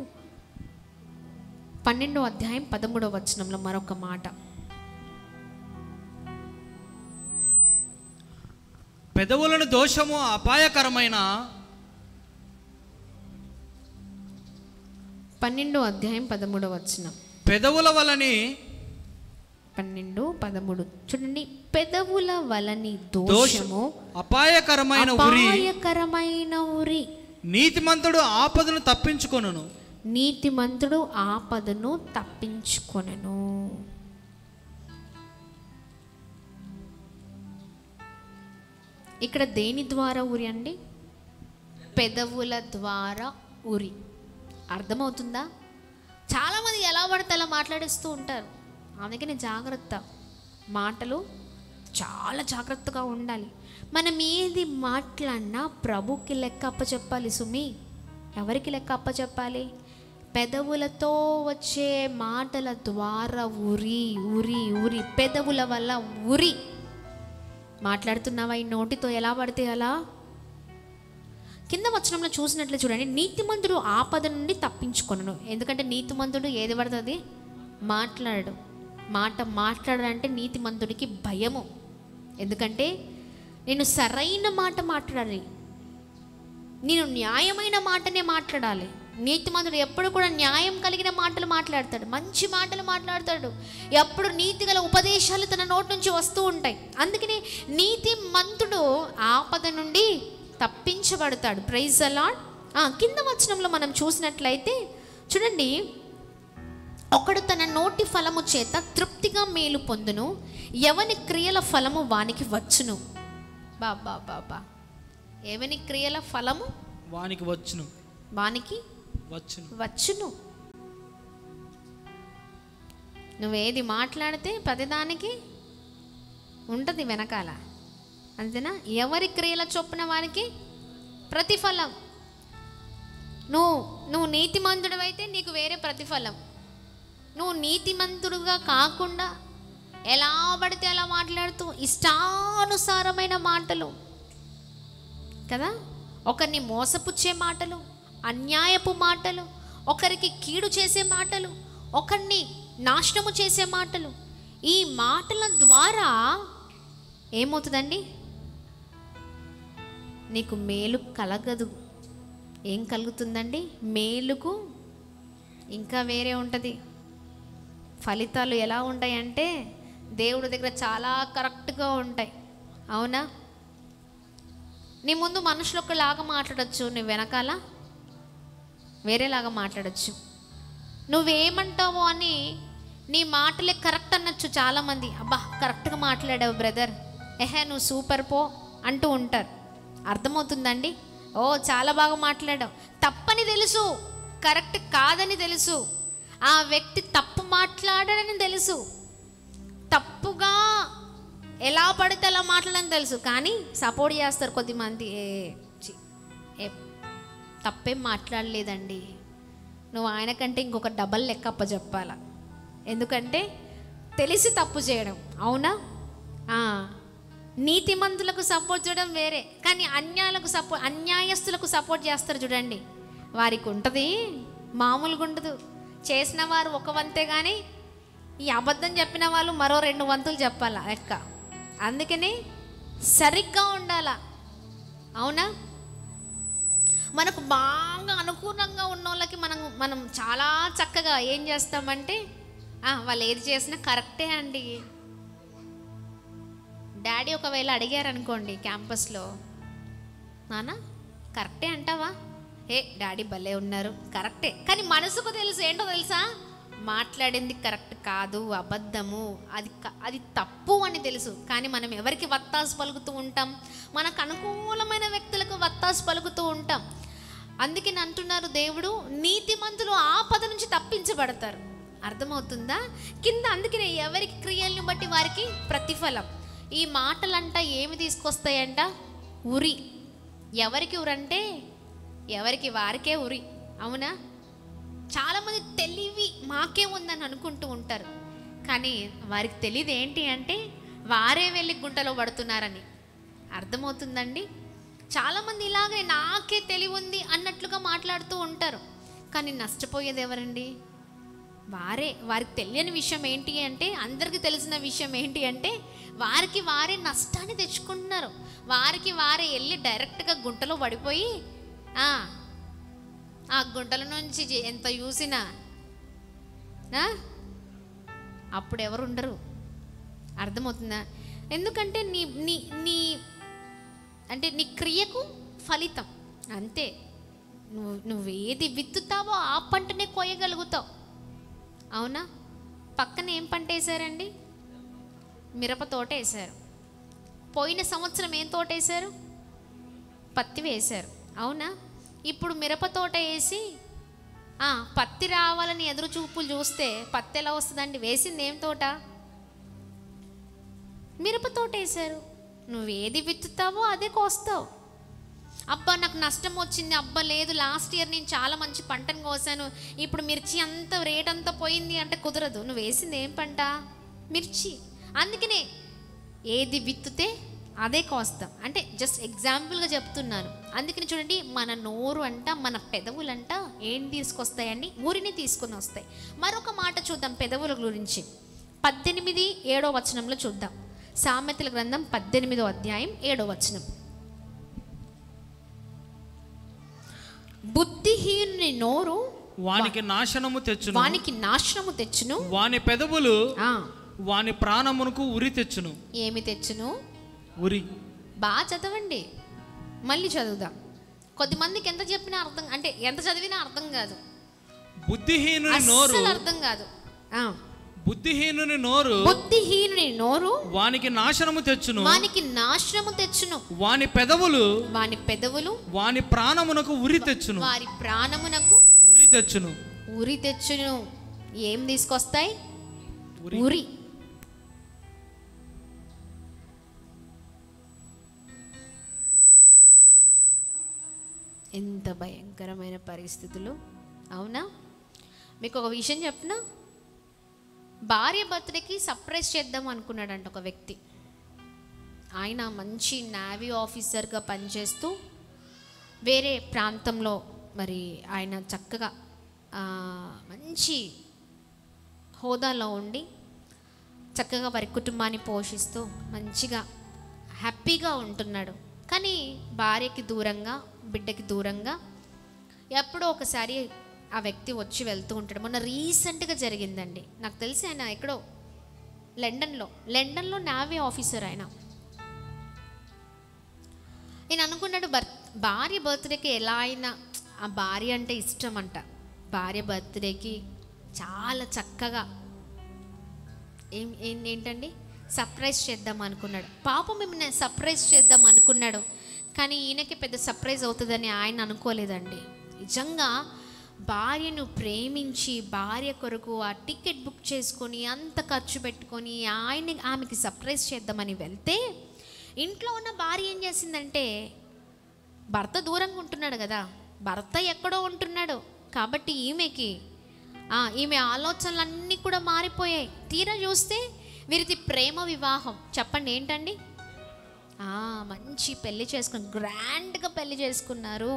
12వ అధ్యాయం 13వ వచనంలో మరొక మాట. పెదవులను దోషము అపాయకరమైన 12వ అధ్యాయం 13వ వచనం. పెదవుల వలని 12:13 చూడండి. పెదవుల వలని దోషము అపాయకరమైన ఉరి. నీతిమంతుడు ఆపదను తప్పించుకొనును. నీతిమంతుడు ఆపదను తప్పించుకొనెను. ఇక్కడ దేని ద్వారా ఉరి అండి? పెదవుల ద్వారా ఉరి. అర్థమవుతుందా? చాలామంది ఎలా పడితే అలా మాట్లాడేస్తూ ఉంటారు. అందుకని జాగ్రత్త, మాటలు చాలా జాగ్రత్తగా ఉండాలి. మనం ఏది మాట్లాడినా ప్రభుకి లెక్క అప్పచెప్పాలి. సుమి, ఎవరికి లెక్క అప్పచెప్పాలి? పెదవులతో వచ్చే మాటల ద్వారా ఉరి ఉరి ఉరి. పెదవుల వల్ల ఉరి. మాట్లాడుతున్నావా ఈ నోటితో ఎలా పడితే అలా? కింద వచనంలో చూసినట్లు చూడండి. నీతిమంతుడు ఆపద నుండి తప్పించుకొనను. ఎందుకంటే నీతిమంతుడు ఏది పడుతుంది మాట్లాడడు. మాట్లాడాలంటే నీతిమంతుడికి భయము. ఎందుకంటే నేను సరైన మాట మాట్లాడాలి, నేను న్యాయమైన మాటనే మాట్లాడాలి. నీతిమంతుడు ఎప్పుడు కూడా న్యాయం కలిగిన మాటలు మాట్లాడతాడు, మంచి మాటలు మాట్లాడతాడు. ఎప్పుడు నీతిగల ఉపదేశాలు తన నోటి నుంచి వస్తూ ఉంటాయి. అందుకని నీతిమంతుడు ఆపద నుండి తప్పించబడతాడు. Praise the lord. కింద వచనంలో మనం చూసినట్లయితే చూడండి, ఒకడు తన నోటి ఫలము చేత తృప్తిగా మేలు పొందును, ఎవని క్రియల ఫలము వానికి వచ్చును. బాబా బాబా, ఎవని క్రియల ఫలము వానికి వచ్చును, వానికి వచ్చును. నువ్వేది మాట్లాడితే ప్రతిదానికి ఉంటుంది వెనకాల, అంతేనా? ఎవరి క్రియల చొప్పున వారికి ప్రతిఫలం. నువ్వు నీతిమంతుడు అయితే నీకు వేరే ప్రతిఫలం. నువ్వు నీతిమంతుడుగా కాకుండా ఎలా పడితే అలా మాట్లాడుతూ ఇష్టానుసారమైన మాటలు కదా, ఒకరిని మోసపుచ్చే మాటలు, అన్యాయపు మాటలు, ఒకరికి కీడు చేసే మాటలు, ఒకరిని నాశనము చేసే మాటలు, ఈ మాటల ద్వారా ఏమవుతుందండి? నీకు మేలు కలగదు. ఏం కలుగుతుందండి? మేలుకు ఇంకా వేరే ఉంటుంది. ఫలితాలు ఎలా ఉంటాయంటే దేవుడి దగ్గర చాలా కరెక్ట్గా ఉంటాయి. అవునా? నీ ముందు మనుషులు ఒకలాగా మాట్లాడచ్చు, నీ వెనకాల వేరేలాగా మాట్లాడచ్చు. నువ్వేమంటావో అని నీ మాటలే కరెక్ట్ అనొచ్చు. చాలామంది అబ్బా కరెక్ట్గా మాట్లాడావు బ్రదర్, నువ్వు సూపర్ పో అంటూ ఉంటారు. అర్థమవుతుందండి? ఓ చాలా బాగా మాట్లాడావు. తప్పని తెలుసు, కరెక్ట్ కాదని తెలుసు, ఆ వ్యక్తి తప్పు మాట్లాడాడని తెలుసు, తప్పుగా ఎలా పడితే అలా మాట్లాడని తెలుసు, కానీ సపోర్ట్ చేస్తారు కొద్దిమంది. తప్పేం మాట్లాడలేదండి, నువ్వు ఆయనకంటే ఇంకొక డబల్ లెక్క అప్పచెప్పాల. ఎందుకంటే తెలిసి తప్పు చేయడం. అవునా? నీతిమంతులకు సపోర్ట్ చేయడం వేరే, కానీ అన్యాయస్తులకు సపోర్ట్ చేస్తారు చూడండి, వారికి ఉంటుంది మామూలుగా ఉండదు. చేసిన వారు ఒక వంతే, కానీ ఈ అబద్ధం చెప్పిన వాళ్ళు మరో 2 వంతులు చెప్పాలా లెక్క. అందుకని సరిగ్గా ఉండాలా. అవునా? మనకు బాగా అనుకూలంగా ఉన్న వాళ్ళకి మనం చాలా చక్కగా ఏం చేస్తామంటే వాళ్ళు ఏది చేసినా కరెక్టే అండి. డాడీ ఒకవేళ అడిగారు అనుకోండి క్యాంపస్లో, నాన్న కరెక్టే అంటావా? డాడీ భలే ఉన్నారు, కరెక్టే. కానీ మనసుకు తెలుసు ఏంటో తెలుసా, మాట్లాడింది కరెక్ట్ కాదు, అబద్ధము, అది తప్పు అని తెలుసు. కానీ మనం ఎవరికి వత్తాసు పలుకుతూ ఉంటాం? మనకు అనుకూలమైన వ్యక్తులకు వత్తాసు పలుకుతూ ఉంటాం. అందుకని అంటున్నారు దేవుడు, నీతిమంతులు ఆపద నుంచి తప్పించబడతారు. అర్థమవుతుందా? కింద అందుకనే ఎవరికి క్రియలను బట్టి వారికి ప్రతిఫలం. ఈ మాటలంట ఏమి తీసుకొస్తాయంట? ఉరి. ఎవరికి ఉరంటే ఎవరికి వారికే ఉరి. అవునా? చాలామంది తెలివి మాకే ఉందని అనుకుంటూ ఉంటారు, కానీ వారికి తెలియదు ఏంటి అంటే వారే వెళ్ళి గుంటలో పడుతున్నారని. అర్థమవుతుందండి? చాలామంది ఇలాగే నాకే తెలివి ఉంది అన్నట్లుగా మాట్లాడుతూ ఉంటారు, కానీ నష్టపోయేది ఎవరండి? వారికి తెలియని విషయం ఏంటి అంటే, అందరికీ తెలిసిన విషయం ఏంటి అంటే వారికి వారే నష్టాన్ని తెచ్చుకుంటున్నారు. వారికి వారే వెళ్ళి డైరెక్ట్గా గుంటలో పడిపోయి ఆ గుంటల నుంచి ఎంత చూసినా అప్పుడు ఎవరు ఉండరు. అర్థమవుతుందా? ఎందుకంటే నీ క్రియకు ఫలితం అంతే. నువ్వేది విత్తుతావో ఆ పంటనే కోయగలుగుతావు. అవునా? పక్కన ఏం పంట వేశారండి? మిరప తోట వేశారు. పోయిన సంవత్సరం ఏం తోట వేశారు? పత్తి వేశారు. అవునా? ఇప్పుడు మిరప తోట వేసి పత్తి రావాలని ఎదురు చూపులు చూస్తే పత్తి ఎలా వస్తుందండి? వేసింది ఏం తోట? మిరప తోట వేశారు. నువ్వేది విత్తుతావో అదే కోస్తావు. అబ్బా నాకు నష్టం వచ్చింది, అబ్బా లేదు లాస్ట్ ఇయర్ నేను చాలా మంచి పంటను కోసాను, ఇప్పుడు మిర్చి అంత రేట్ అంతా పోయింది అంటే కుదరదు. నువ్వు వేసింది ఏం పంట? మిర్చి. అందుకనే ఏది విత్తుతే అదే కోస్తాం. అంటే జస్ట్ ఎగ్జాంపుల్గా చెప్తున్నాను. అందుకని చూడండి, మన నోరు అంట, మన పెదవులంట ఏం తీసుకొస్తాయండి? ఊరిని తీసుకొని వస్తాయి. మరొక మాట చూద్దాం పెదవుల గురించి. 18:7 వచనంలో చూద్దాం. సామెతల గ్రంథం 18వ అధ్యాయం 7వ వచనం. బుద్ధిహీనుని నోరు వానికి నాశనము తెచ్చును, వాని పెదవులు వాని ప్రాణమునకు ఉరి తెచ్చును. ఏమి తెచ్చును? ఉరి. బాగా చదవండి, మళ్ళీ చదువుదాం. కొద్దిమందికి ఎంత చెప్పినా అర్థం, అంటే ఎంత చదివినా అర్థం కాదు. బుద్ధిహీనుని నోరు అర్థం కాదు. బుద్ధిహీనుని నోరు వానికి నాశనము తెచ్చును, వాని పెదవులు వాని ప్రాణమునకు ఉరి తెచ్చును, వారి ప్రాణమునకు ఉరి తెచ్చును. ఏం తీసుకొస్తాయి? ఉరి. ఎంత భయంకరమైన పరిస్థితులు. అవునా? మీకు ఒక విషయం చెప్పనా? భార్య బర్త్డేకి సర్ప్రైజ్ చేద్దాం అనుకున్నాడంట ఒక వ్యక్తి. ఆయన మంచి నేవీ ఆఫీసర్గా పనిచేస్తూ వేరే ప్రాంతంలో మరి ఆయన చక్కగా మంచి హోదాలో ఉండి చక్కగా వారి కుటుంబాన్ని పోషిస్తూ మంచిగా హ్యాపీగా ఉంటున్నాడు. కానీ భార్యకి దూరంగా, బిడ్డకి దూరంగా ఎప్పుడో ఒకసారి ఆ వ్యక్తి వచ్చి వెళ్తూ ఉంటాడు. మొన్న రీసెంట్గా జరిగిందండి. నాకు తెలిసి ఆయన ఎక్కడో లండన్లో నేవీ ఆఫీసర్ ఆయన. నేను అనుకున్నాడు భార్య బర్త్డేకి ఎలా అయినా, ఆ భార్య అంటే ఇష్టం అంట, భార్య బర్త్డేకి చాలా చక్కగా ఏంటండి సర్ప్రైజ్ చేద్దాం అనుకున్నాడు. పాపం మేము సర్ప్రైజ్ చేద్దాం అనుకున్నాడు, కానీ ఈయనకి పెద్ద సర్ప్రైజ్ అవుతుందని ఆయన అనుకోలేదండి. నిజంగా భార్యను ప్రేమించి భార్య కొరకు ఆ టికెట్ బుక్ చేసుకొని అంత ఖర్చు పెట్టుకొని ఆమెకి సర్ప్రైజ్ చేద్దామని వెళ్తే ఇంట్లో ఉన్న భార్య ఏం చేసిందంటే, భర్త దూరంగా ఉంటున్నాడు కదా, భర్త ఎక్కడో ఉంటున్నాడు కాబట్టి ఈమె ఆలోచనలన్నీ కూడా మారిపోయాయి. తీరా చూస్తే వీరిది ప్రేమ వివాహం. చెప్పండి ఏంటండి? మంచి పెళ్లి గ్రాండ్గా పెళ్లి చేసుకున్నారు.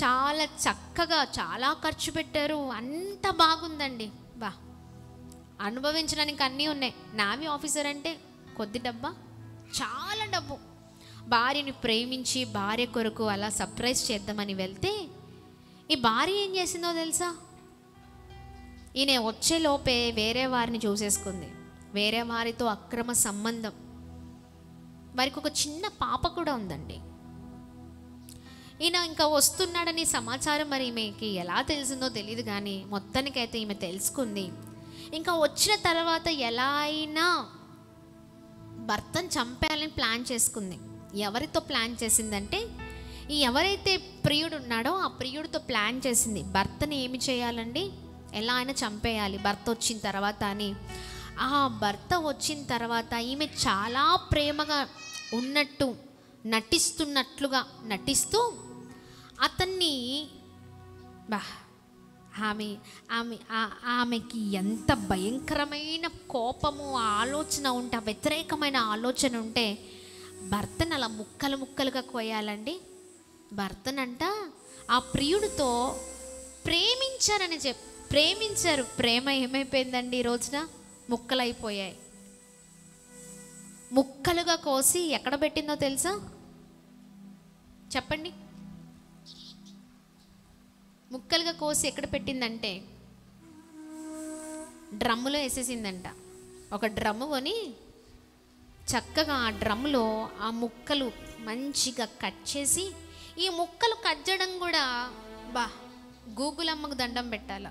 చాలా చక్కగా చాలా ఖర్చు పెట్టారు. అంత బాగుందండి. అనుభవించడానికి అన్నీ ఉన్నాయి. నావీ ఆఫీసర్ అంటే కొద్ది డబ్బా, చాలా డబ్బు. భార్యని ప్రేమించి భార్య కొరకు అలా సర్ప్రైజ్ చేద్దామని వెళ్తే ఈ భార్య ఏం చేసిందో తెలుసా? ఈయన వచ్చేలోపే వేరే వారిని చూసేసుకుంది. వేరే వారితో అక్రమ సంబంధం. వారికి ఒక చిన్న పాప కూడా ఉందండి. ఈయన ఇంకా వస్తున్నాడని సమాచారం మరి ఈమెకి ఎలా తెలిసిందో తెలియదు, కానీ మొత్తానికైతే ఈమె తెలుసుకుంది. ఇంకా వచ్చిన తర్వాత ఎలా అయినా భర్తను చంపేయాలని ప్లాన్ చేసుకుంది. ఎవరితో ప్లాన్ చేసిందంటే, ఈ ఎవరైతే ప్రియుడు ఉన్నాడో ఆ ప్రియుడితో ప్లాన్ చేసింది. భర్తని ఏమి చేయాలండి, ఎలా అయినా చంపేయాలి భర్త వచ్చిన తర్వాత అని. ఆ భర్త వచ్చిన తర్వాత ఈమె చాలా ప్రేమగా ఉన్నట్టు నటిస్తున్నట్లుగా నటిస్తూ అతన్ని ఆమెకి ఎంత భయంకరమైన కోపము ఆలోచన ఉంటే, వ్యతిరేకమైన ఆలోచన ఉంటే భర్తను అలా ముక్కలు ముక్కలుగా కోయాలండి. భర్తనంట ఆ ప్రియుడితో ప్రేమించారు. ప్రేమ ఏమైపోయిందండి ఈ రోజున? ముక్కలైపోయాయి. ముక్కలుగా కోసి ఎక్కడ పెట్టిందో తెలుసా? చెప్పండి. ముక్కలుగా కోసి ఎక్కడ పెట్టిందంటే డ్రమ్ములో వేసేసిందంట. ఒక డ్రమ్ము కొని చక్కగా ఆ డ్రమ్ములో ఆ ముక్కలు మంచిగా కట్ చేసి, ఈ ముక్కలు కట్ చేయడం కూడా గూగుల్ అమ్మకు దండం పెట్టాల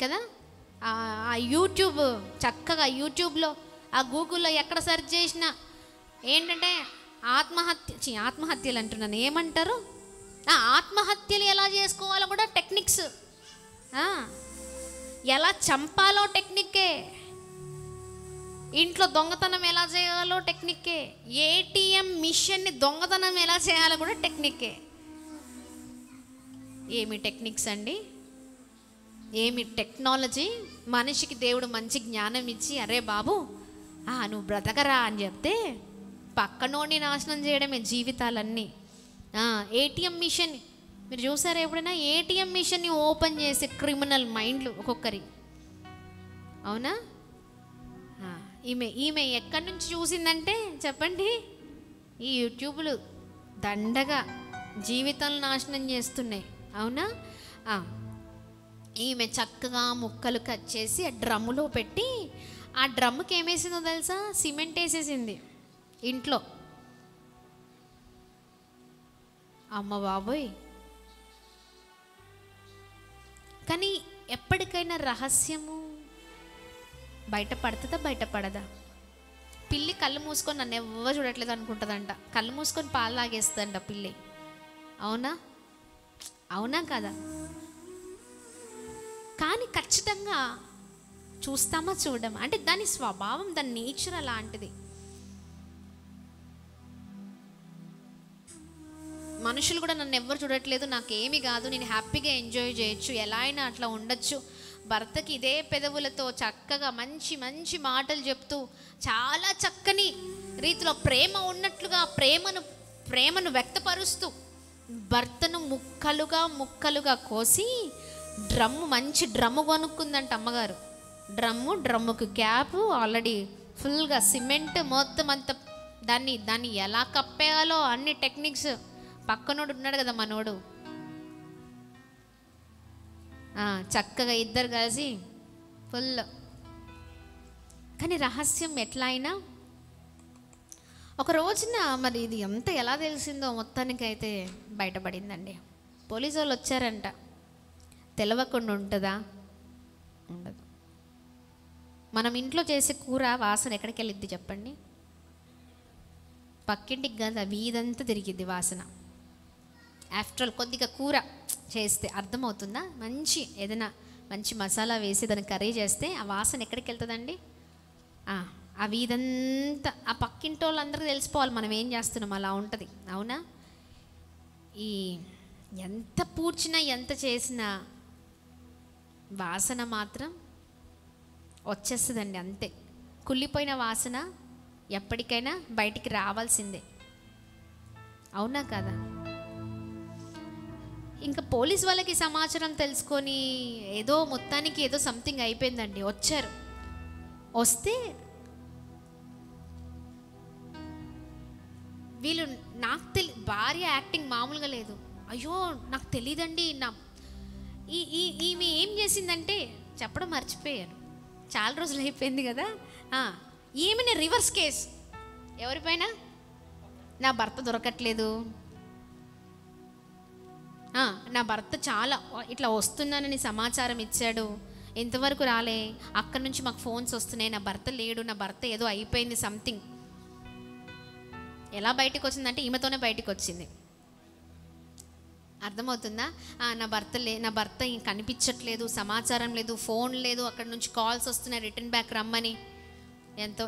కదా. ఆ యూట్యూబ్ చక్కగా యూట్యూబ్లో ఆ గూగుల్లో ఎక్కడ సెర్చ్ చేసినా ఏంటంటే ఆత్మహత్యలు అంటున్నాను, ఏమంటారు, ఆత్మహత్యలు ఎలా చేసుకోవాలో కూడా టెక్నిక్స్, ఎలా చంపాలో టెక్నిక్కే, ఇంట్లో దొంగతనం ఎలా చేయాలో టెక్నిక్కే, ఏటీఎం మిషన్ని దొంగతనం ఎలా చేయాలో కూడా టెక్నిక్కే. ఏమి టెక్నిక్స్ అండి, ఏమి టెక్నాలజీ. మనిషికి దేవుడు మంచి జ్ఞానం ఇచ్చి, అరే బాబు నువ్వు బ్రతకరా అని చెప్తే పక్కనోడిని నాశనం చేయడమే జీవితాలన్నీ. ఏటీఎం మిషన్ మీరు చూసారా ఎప్పుడైనా? ఏటీఎం మిషన్ని ఓపెన్ చేసే క్రిమినల్ మైండ్లు ఒక్కొక్కరి. అవునా? ఈమె ఎక్కడి నుంచి చూసిందంటే చెప్పండి, ఈ యూట్యూబ్లు దండగా జీవితాలను నాశనం చేస్తున్నాయి. అవునా? ఈమె చక్కగా ముక్కలు కట్ చేసి ఆ డ్రమ్ములో పెట్టి, ఆ డ్రమ్ముకి ఏమేసిందో తెలుసా? సిమెంట్ వేసేసింది ఇంట్లో. అమ్మ బాబోయ్. కానీ ఎప్పటికైనా రహస్యము బయటపడుతుందా బయటపడదా? పిల్లి కళ్ళు మూసుకొని నన్ను ఎవ్వరు చూడట్లేదు అనుకుంటుందంట. కళ్ళు మూసుకొని పాలు తాగేస్తుందంట పిల్లి. అవునా? అవునా కదా? కానీ ఖచ్చితంగా చూస్తామా చూడమా అంటే దాని స్వభావం, దాని నేచర్ అలాంటిది. మనుషులు కూడా నన్ను ఎవ్వరు చూడట్లేదు, నాకేమీ కాదు, నేను హ్యాపీగా ఎంజాయ్ చేయొచ్చు, ఎలా అయినా అట్లా ఉండొచ్చు. భర్తకి ఇదే పెదవులతో చక్కగా మంచి మంచి మాటలు చెప్తూ చాలా చక్కని రీతిలో ప్రేమ ఉన్నట్లుగా ప్రేమను వ్యక్తపరుస్తూ భర్తను ముక్కలుగా ముక్కలుగా కోసి మంచి డ్రమ్ము కొనుక్కుందంట అమ్మగారు. డ్రమ్ముకు క్యాప్ ఆల్రెడీ ఫుల్గా సిమెంట్ మొత్తం అంత దాన్ని ఎలా కప్పేయాలో అన్ని టెక్నిక్స్. పక్కనోడు ఉన్నాడు కదా మనోడు, చక్కగా ఇద్దరు కలిసి ఫుల్. కానీ రహస్యం ఎట్లా అయినా ఒక రోజున మరి ఇది అంతా ఎలా తెలిసిందో మొత్తానికైతే బయటపడిందండి. పోలీసు వాళ్ళు వచ్చారంట. తెలవకుండా ఉంటుందా? ఉండదు. మనం ఇంట్లో చేసే కూర వాసన ఎక్కడికి వెళ్ళిద్ది చెప్పండి? పక్కింటికి కదా, వీధంతా తిరిగిద్ది వాసన. ఆఫ్టర్ ఆల్ కొద్దిగా కూర చేస్తే అర్థమవుతుందా? ఏదైనా మంచి మసాలా వేసి దాన్ని కర్రీ చేస్తే ఆ వాసన ఎక్కడికి వెళ్తుందండి? ఆ వీధంతా ఆ పక్కింటి వాళ్ళందరికీ తెలిసిపోవాలి మనం ఏం చేస్తున్నాం, అలా ఉంటుంది. అవునా? ఎంత పూడ్చినా ఎంత చేసినా వాసన మాత్రం వచ్చేస్తుందండి. అంతే, కుళ్ళిపోయిన వాసన ఎప్పటికైనా బయటికి రావాల్సిందే, అవునా కదా? ఇంకా పోలీస్ వాళ్ళకి సమాచారం తెలుసుకొని ఏదో మొత్తానికి ఏదో సంథింగ్ అయిపోయిందండి. వచ్చారు, వస్తే వీళ్ళు నాకు భార్య యాక్టింగ్ మామూలుగా లేదు. అయ్యో నాకు తెలియదండి, ఈమె ఏం చేసిందంటే చెప్పడం మర్చిపోయాను, చాలా రోజులు అయిపోయింది కదా. ఈమెని రివర్స్ కేస్ ఎవరిపైన, నా భర్త దొరకట్లేదు, నా భర్త చాలా ఇట్లా వస్తున్నానని సమాచారం ఇచ్చాడు, ఇంతవరకు రాలే, అక్కడి నుంచి మాకు ఫోన్స్ వస్తున్నాయి, నా భర్త లేడు, నా భర్త ఏదో అయిపోయింది సంథింగ్. ఎలా బయటకు వచ్చిందంటే ఈమెతోనే బయటకు వచ్చింది. అర్థమవుతుందా? నా భర్త కనిపించట్లేదు, సమాచారం లేదు, ఫోన్ లేదు, అక్కడ నుంచి కాల్స్ వస్తున్నాయి రిటర్న్ బ్యాక్ రమ్మని. ఎంతో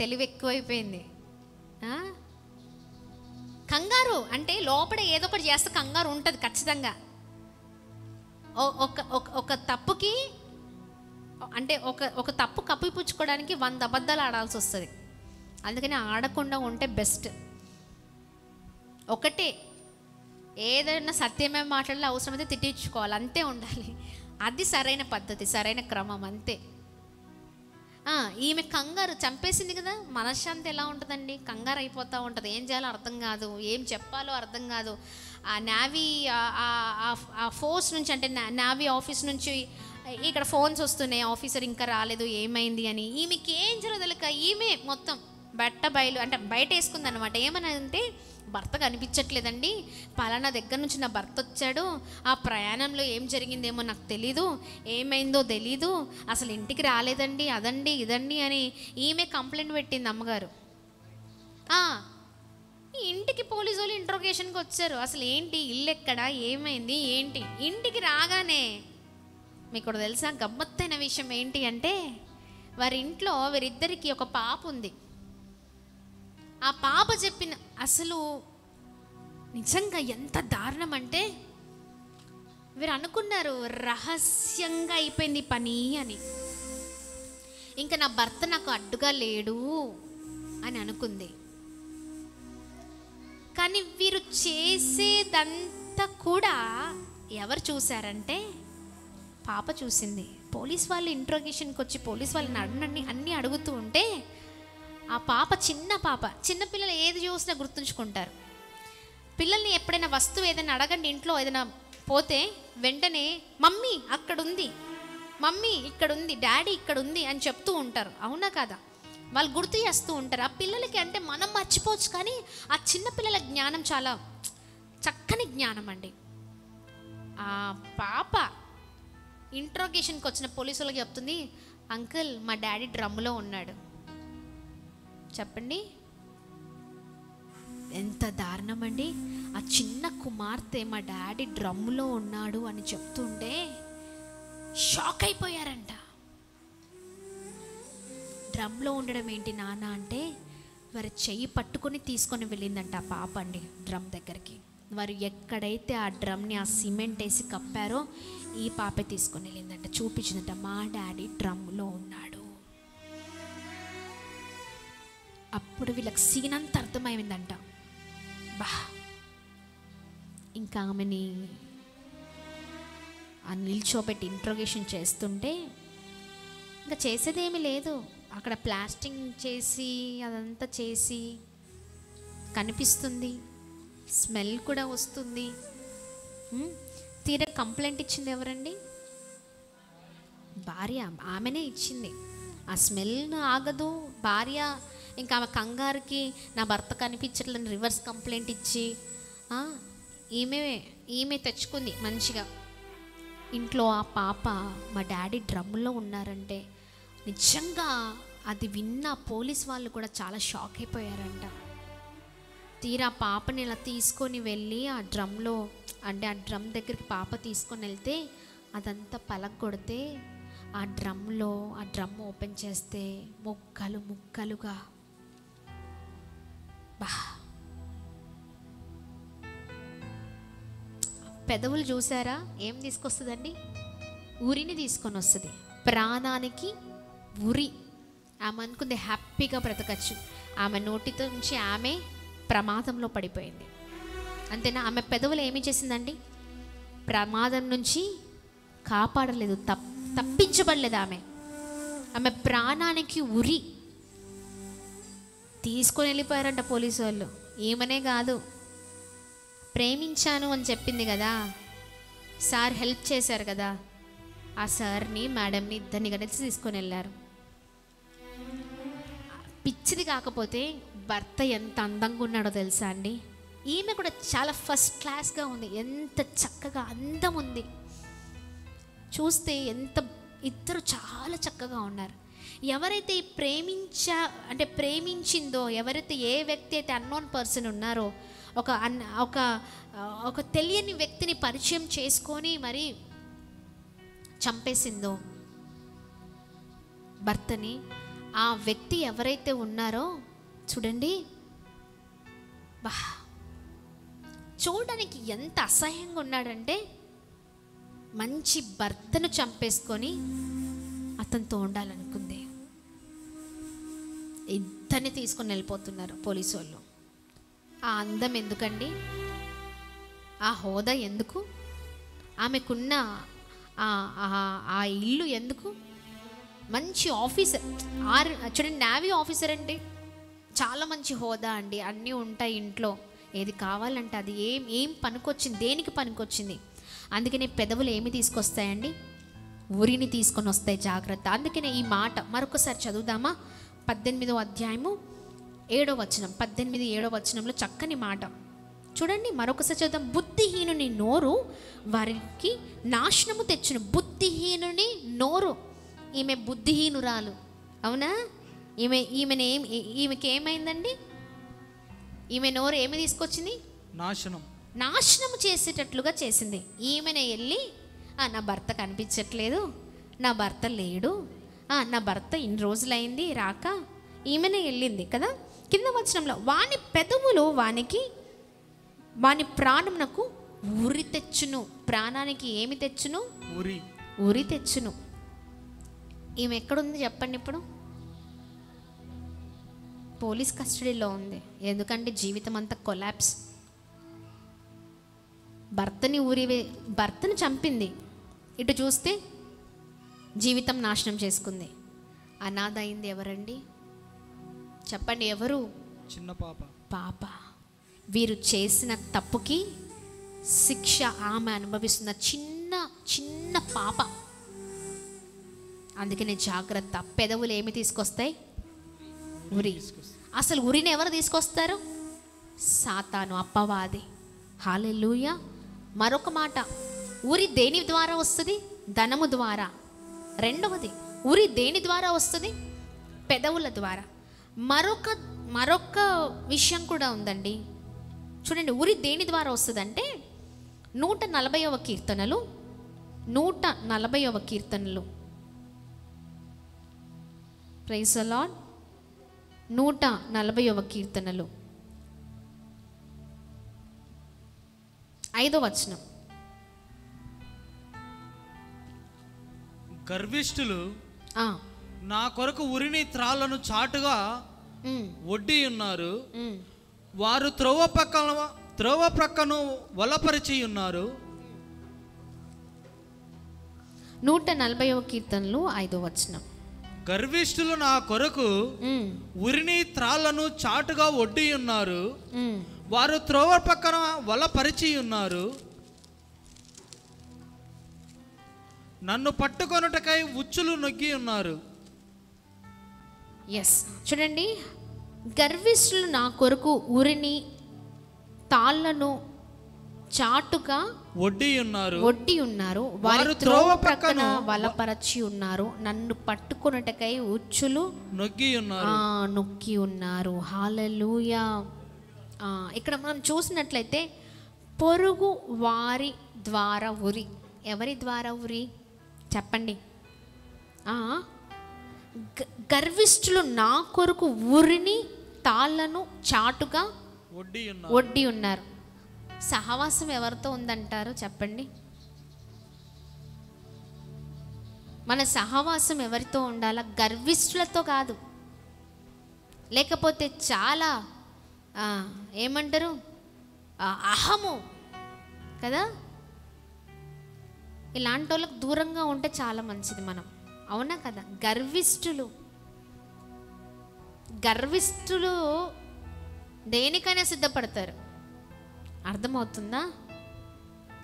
తెలివి ఎక్కువైపోయింది. కంగారు అంటే లోపల ఏదో ఒకటి చేస్తే కంగారు ఉంటుంది ఖచ్చితంగా. ఒక తప్పుకి అంటే ఒక తప్పు కప్పిపుచ్చుకోవడానికి 100 అబద్ధాలు ఆడాల్సి వస్తుంది. అందుకని ఆడకుండా ఉంటే బెస్ట్. ఒకటే ఏదైనా సత్యమే మాట్లాడాలి, అవసరమైతే తిట్టించుకోవాలి, అంతే ఉండాలి. అది సరైన పద్ధతి, సరైన క్రమం, అంతే. ఈమె కంగారు చంపేసింది కదా, మనశ్శాంతి ఎలా ఉంటుందండి? కంగారు అయిపోతూ ఉంటుంది, ఏం చేయాలో అర్థం కాదు, ఏం చెప్పాలో అర్థం కాదు. ఆ నేవీ ఆ ఫోర్స్ నుంచి అంటే నేవీ ఆఫీస్ నుంచి ఇక్కడ ఫోన్స్ వస్తున్నాయి, ఆఫీసర్ ఇంకా రాలేదు, ఏమైంది అని. ఈమెకి ఏం జరగదలక ఈమె మొత్తం బయలు అంటే బయట వేసుకుంది అనమాట. ఏమని అంటే, భర్త కనిపించట్లేదండి, పలానా దగ్గర నుంచి నా భర్త వచ్చాడు, ఆ ప్రయాణంలో ఏం జరిగిందేమో నాకు తెలీదు, ఏమైందో తెలీదు, అసలు ఇంటికి రాలేదండి, అదండి ఇదండి అని ఈమె కంప్లైంట్ పెట్టింది అమ్మగారు. ఇంటికి పోలీసు వాళ్ళు ఇంట్రోగేషన్కి వచ్చారు, అసలు ఏంటి, ఇల్లు ఎక్కడ, ఏమైంది ఏంటి. ఇంటికి రాగానే మీకు కూడా తెలుసా గమ్మత్తైన విషయం ఏంటి అంటే, వారి ఇంట్లో వీరిద్దరికి ఒక పాప ఉంది. ఆ పాప చెప్పిన అసలు నిజంగా ఎంత దారుణం అంటే, వీరు అనుకున్నారు రహస్యంగా అయిపోయింది పని అని. ఇంకా నా భర్త నాకు అడ్డుగా లేడు అని అనుకుంది. కానీ వీరు చేసేదంతా కూడా ఎవరు చూశారంటే పాప చూసింది. పోలీస్ వాళ్ళు ఇంట్రోగేషన్కి వచ్చి పోలీస్ వాళ్ళని అన్నీ అడుగుతూ ఉంటే ఆ పాప చిన్నపిల్లలు ఏది చూసినా గుర్తుంచుకుంటారు. పిల్లల్ని ఎప్పుడైనా వస్తువు ఏదైనా అడగండి, ఇంట్లో ఏదైనా పోతే వెంటనే మమ్మీ అక్కడుంది, మమ్మీ ఇక్కడుంది, డాడీ ఇక్కడుంది అని చెప్తూ ఉంటారు, అవునా కదా? వాళ్ళు గుర్తు చేస్తూ ఉంటారు. ఆ పిల్లలకి అంటే మనం మర్చిపోవచ్చు, కానీ ఆ చిన్నపిల్లల జ్ఞానం చాలా చక్కని జ్ఞానం అండి. ఆ పాప ఇంట్రోగేషన్కి వచ్చిన పోలీసు వాళ్ళకి చెప్తుంది, అంకుల్ మా డాడీ డ్రమ్లో ఉన్నాడు. చెప్పండి ఎంత దారుణం అండి. ఆ చిన్న కుమార్తె మా డాడీ డ్రమ్లో ఉన్నాడు అని చెప్తుంటే షాక్ అయిపోయారంట. డ్రమ్లో ఉండడం ఏంటి నాన్న అంటే, వారి చెయ్యి పట్టుకొని తీసుకొని వెళ్ళిందంట ఆ పాప అండి డ్రమ్ దగ్గరికి. వారు ఎక్కడైతే ఆ డ్రమ్ని ఆ సిమెంట్ వేసి కప్పారో ఈ పాపే తీసుకొని వెళ్ళిందంట, చూపించిందంట మా డాడీ డ్రమ్లో ఉన్నాడు. అప్పుడు వీళ్ళకి సీన్ అంతా అర్థమైందంట. ఇంకా ఆమెని నిల్చోబెట్టి ఇంట్రోగేషన్ చేస్తుంటే ఇంకా చేసేదేమీ లేదు, అక్కడ ప్లాస్టింగ్ చేసి అదంతా చేసి కనిపిస్తుంది, స్మెల్ కూడా వస్తుంది. తీరా కంప్లైంట్ ఇచ్చింది ఎవరండి? భార్య, ఆమెనే ఇచ్చింది. ఆ స్మెల్ ఆగదు భార్య, ఇంకా ఆమె కంగారుకి నా భర్త కనిపించట్లని రివర్స్ కంప్లైంట్ ఇచ్చి ఈమె తెచ్చుకుంది మంచిగా. ఇంట్లో ఆ పాప మా డాడీ డ్రమ్లో ఉన్నారంటే నిజంగా అది విన్న పోలీస్ వాళ్ళు కూడా చాలా షాక్ అయిపోయారంట. తీరా పాపని ఇలా తీసుకొని వెళ్ళి ఆ డ్రమ్లో అంటే ఆ డ్రమ్ దగ్గరికి పాప తీసుకొని వెళ్తే అదంతా పలగొడితే ఆ డ్రమ్ ఓపెన్ చేస్తే ముక్కలు ముక్కలుగా పెదవులు చూసారా ఏం తీసుకొస్తుందండి? ఉరిని తీసుకొని వస్తుంది, ప్రాణానికి ఉరి. ఆమె అనుకుంది హ్యాపీగా బ్రతకచ్చు. ఆమె నోటితో నుంచి ఆమె ప్రమాదంలో పడిపోయింది. అంతేనా? ఆమె పెదవులు ఏమి చేసిందండి? ప్రమాదం నుంచి కాపాడలేదు, తప్పించబడలేదు. ఆమె ప్రాణానికి ఉరి తీసుకొని వెళ్ళిపోయారంట పోలీసు వాళ్ళు. ఏమనే కాదు, ప్రేమించాను అని చెప్పింది కదా, సార్ హెల్ప్ చేశారు కదా, ఆ సార్ని మేడంని ఇద్దరిని కలిసి తీసుకొని వెళ్ళారు. పిచ్చిది కాకపోతే భర్త ఎంత అందంగా ఉన్నాడో తెలుసా అండి? ఈమె కూడా చాలా ఫస్ట్ క్లాస్గా ఉంది, ఎంత చక్కగా అందం ఉంది. చూస్తే ఇద్దరు చాలా చక్కగా ఉన్నారు. ఎవరైతే ప్రేమించిందో, ఎవరైతే ఏ వ్యక్తి అయితే అన్నోన్ పర్సన్ ఉన్నారో, ఒక తెలియని వ్యక్తిని పరిచయం చేసుకొని మరి చంపేసిందో భర్తని, ఆ వ్యక్తి ఎవరైతే ఉన్నారో చూడండి, చూడడానికి ఎంత అసహ్యంగా ఉన్నాడంటే, మంచి భర్తను చంపేసుకొని అతనితో ఉండాలనుకుంది. ఇద్దరిని తీసుకొని వెళ్ళిపోతున్నారు పోలీసు వాళ్ళు. ఆ అందం ఎందుకండి? ఆ హోదా ఎందుకు? ఆమెకున్న ఆ ఇల్లు ఎందుకు? మంచి ఆఫీసర్, చూడండి, నేవీ ఆఫీసర్ అంటే చాలా మంచి హోదా అండి, అన్నీ ఉంటాయి ఇంట్లో, ఏది కావాలంటే అది ఏం పనికొచ్చింది, దేనికి పనికొచ్చింది. అందుకనే పెదవులు ఏమి తీసుకొస్తాయండి? ఉరిని తీసుకొని వస్తాయి, జాగ్రత్త. అందుకనే ఈ మాట మరొకసారి చదువుదామా? 18వ అధ్యాయము 7వ వచనం, 18, 7వ వచనంలో చక్కని మాట చూడండి. మరొకసారి చదువుదాం. బుద్ధిహీనుని నోరు వారికి నాశనము తెచ్చును. బుద్ధిహీనుని నోరు. ఈమె బుద్ధిహీనురాలు, అవునా? ఈమెకి ఏమైందండి? ఈమె నోరు ఏమి తీసుకొచ్చింది? నాశనము చేసేటట్లుగా చేసింది. ఈమెనే వెళ్ళి నా భర్త కనిపించట్లేదు, నా భర్త లేడు, నా భర్త ఇన్ని రోజులైంది రాక, ఈమెనే వెళ్ళింది కదా. కింద వచనంలో వాని పెదవులు వాని ప్రాణమునకు ఉరి తెచ్చును. ప్రాణానికి ఏమి తెచ్చును? ఉరి తెచ్చును. ఈమె ఎక్కడుంది చెప్పండి? ఇప్పుడు పోలీస్ కస్టడీలో ఉంది. ఎందుకంటే జీవితం అంతా కొలాప్స్. భర్తను చంపింది, ఇటు చూస్తే జీవితం నాశనం చేసుకుంది. అనాథ అయింది ఎవరండి చెప్పండి? ఎవరు? చిన్న పాప. వీరు చేసిన తప్పుకి శిక్ష ఆమె అనుభవిస్తున్న చిన్న పాప. అందుకనే జాగ్రత్త. పెదవులు ఏమి తీసుకొస్తాయి? ఉరి. అసలు ఉరిని ఎవరు తీసుకొస్తారు? సాతాను, అపవాది. హల్లెలూయా. మరొక మాట, ఉరి దేని ద్వారా వస్తుంది? ధనము ద్వారా. రెండవది, ఉరి దేని ద్వారా వస్తుంది? పెదవుల ద్వారా. మరొక విషయం కూడా ఉందండి. చూడండి, ఉరి దేని ద్వారా వస్తుంది అంటే 140వ కీర్తనలు 140వ కీర్తనలు ప్రైజ్ ది లార్డ్. 140వ కీర్తనలు 5వ వచనం. గర్విష్ఠులు నా కొరకు ఉరిని త్రాళ్లను చాటుగా ఒడ్డి ఉన్నారు, వారు త్రోవ ప్రక్కను వలపరిచి ఉన్నారు. 140వ కీర్తనలు 5వ వచనం. గర్విష్ఠులు నా కొరకు ఉరిని త్రాళ్లను చాటుగా ఒడ్డి ఉన్నారు, వారు త్రోవ పక్కన వలపరిచి ఉన్నారు. నన్ను పట్టుకొనుటకై ఉచ్చులు నొగ్గి ఉన్నారు. ఎస్, చూడండి, గర్విష్ఠులు నా కొరకు ఉరిని తాళ్లను చాటుగా ఒడ్డి ఉన్నారు, వారు త్రోవ ప్రక్కన వలపరచి ఉన్నారు, నన్ను పట్టుకొనుటకై ఉచ్చులు నొక్కి ఉన్నారు. హల్లెలూయా. ఇక్కడ మనం చూసినట్లయితే పొరుగు వారి ద్వారా ఉరి. ఎవరి ద్వారా ఉరి చెప్పండి? గర్విష్ఠులు నా కొరకు ఉరిని తాళ్లను చాటుగా ఒడ్డి ఉన్నారు. సహవాసం ఎవరితో ఉందంటారు చెప్పండి? మన సహవాసం ఎవరితో ఉండాలా? గర్విష్ఠులతో కాదు, లేకపోతే చాలా ఏమంటారు అహము కదా, ఇలాంటి వాళ్ళకి దూరంగా ఉంటే చాలా మంచిది మనం, అవునా కదా? గర్విష్ఠులు దేనికైనా సిద్ధపడతారు, అర్థమవుతుందా?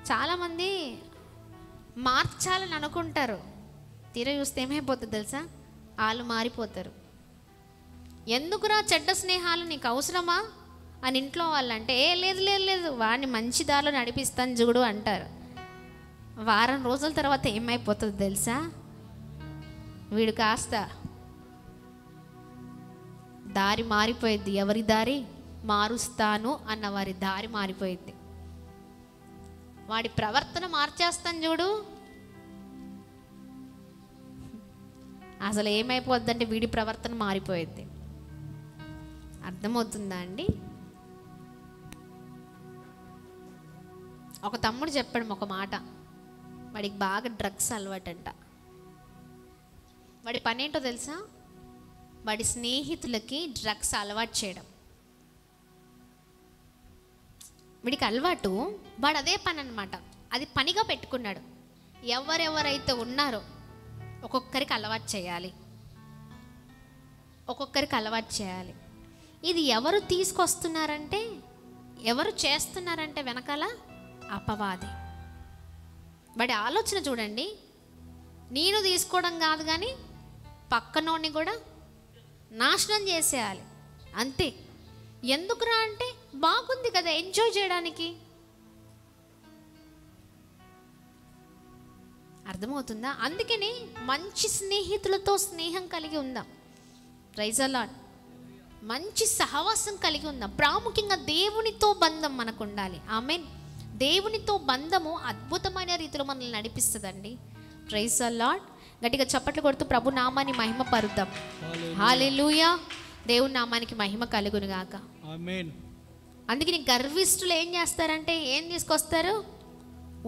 చాలామంది మార్చాలని అనుకుంటారు, తీరా చూస్తే ఏమైపోతుంది తెలుసా? వాళ్ళు మారిపోతారు. ఎందుకురా చెడ్డ స్నేహాలు, నీకు అవసరమా అని ఇంట్లో వాళ్ళంటే, లేదు లేదు లేదు వాడిని మంచి దారిలో నడిపిస్తాను చూడు అంటారు. వారం రోజుల తర్వాత ఏమైపోతుంది తెలుసా? వీడు కాస్త దారి మారిపోయింది. ఎవరి దారి? మారుస్తాను అన్న వారి దారి మారిపోయింది. వాడి ప్రవర్తన మార్చేస్తాను చూడు, అసలు ఏమైపోద్దంటే వీడి ప్రవర్తన మారిపోయింది. అర్థమవుతుందా అండి? ఒక తమ్ముడు చెప్పాడు ఒక మాట, వాడికి బాగా డ్రగ్స్ అలవాటంట. వాడి పని ఏంటో తెలుసా? వాడి స్నేహితులకి డ్రగ్స్ అలవాటు చేయడం. వీడికి అలవాటు, వాడు అదే పని అనమాట, అది పనిగా పెట్టుకున్నాడు. ఎవరెవరైతే ఉన్నారో ఒక్కొక్కరికి అలవాటు చేయాలి, ఒక్కొక్కరికి అలవాటు చేయాలి. ఇది ఎవరు తీసుకొస్తున్నారంటే, ఎవరు చేస్తున్నారంటే వెనకాల అపవాది. వాడి ఆలోచన చూడండి, నేను తీసుకోవడం కాదు కానీ పక్కనోడిని కూడా నాశనం చేసేయాలి అంతే. ఎందుకురా అంటే బాగుంది కదా ఎంజాయ్ చేయడానికి. అర్థమవుతుందా? అందుకని మంచి స్నేహితులతో స్నేహం కలిగి ఉందాం. Praise the lord. మంచి సహవాసం కలిగి ఉందాం. ప్రాముఖ్యంగా దేవునితో బంధం మనకు ఉండాలి. ఆమేన్. దేవునితో బంధము అద్భుతమైన రీతిలో మనల్ని నడిపిస్తుందండి. Praise the lord. గట్టిగా చప్పట్లు కొడుతూ ప్రభు నామాన్ని మహిమ పరుద్దాం. హల్లెలూయా. దేవుని నామానికి మహిమ కలుగును గాక. ఆమేన్. అందుకని గర్విష్ఠులు ఏం చేస్తారంటే, ఏం తీసుకొస్తారు?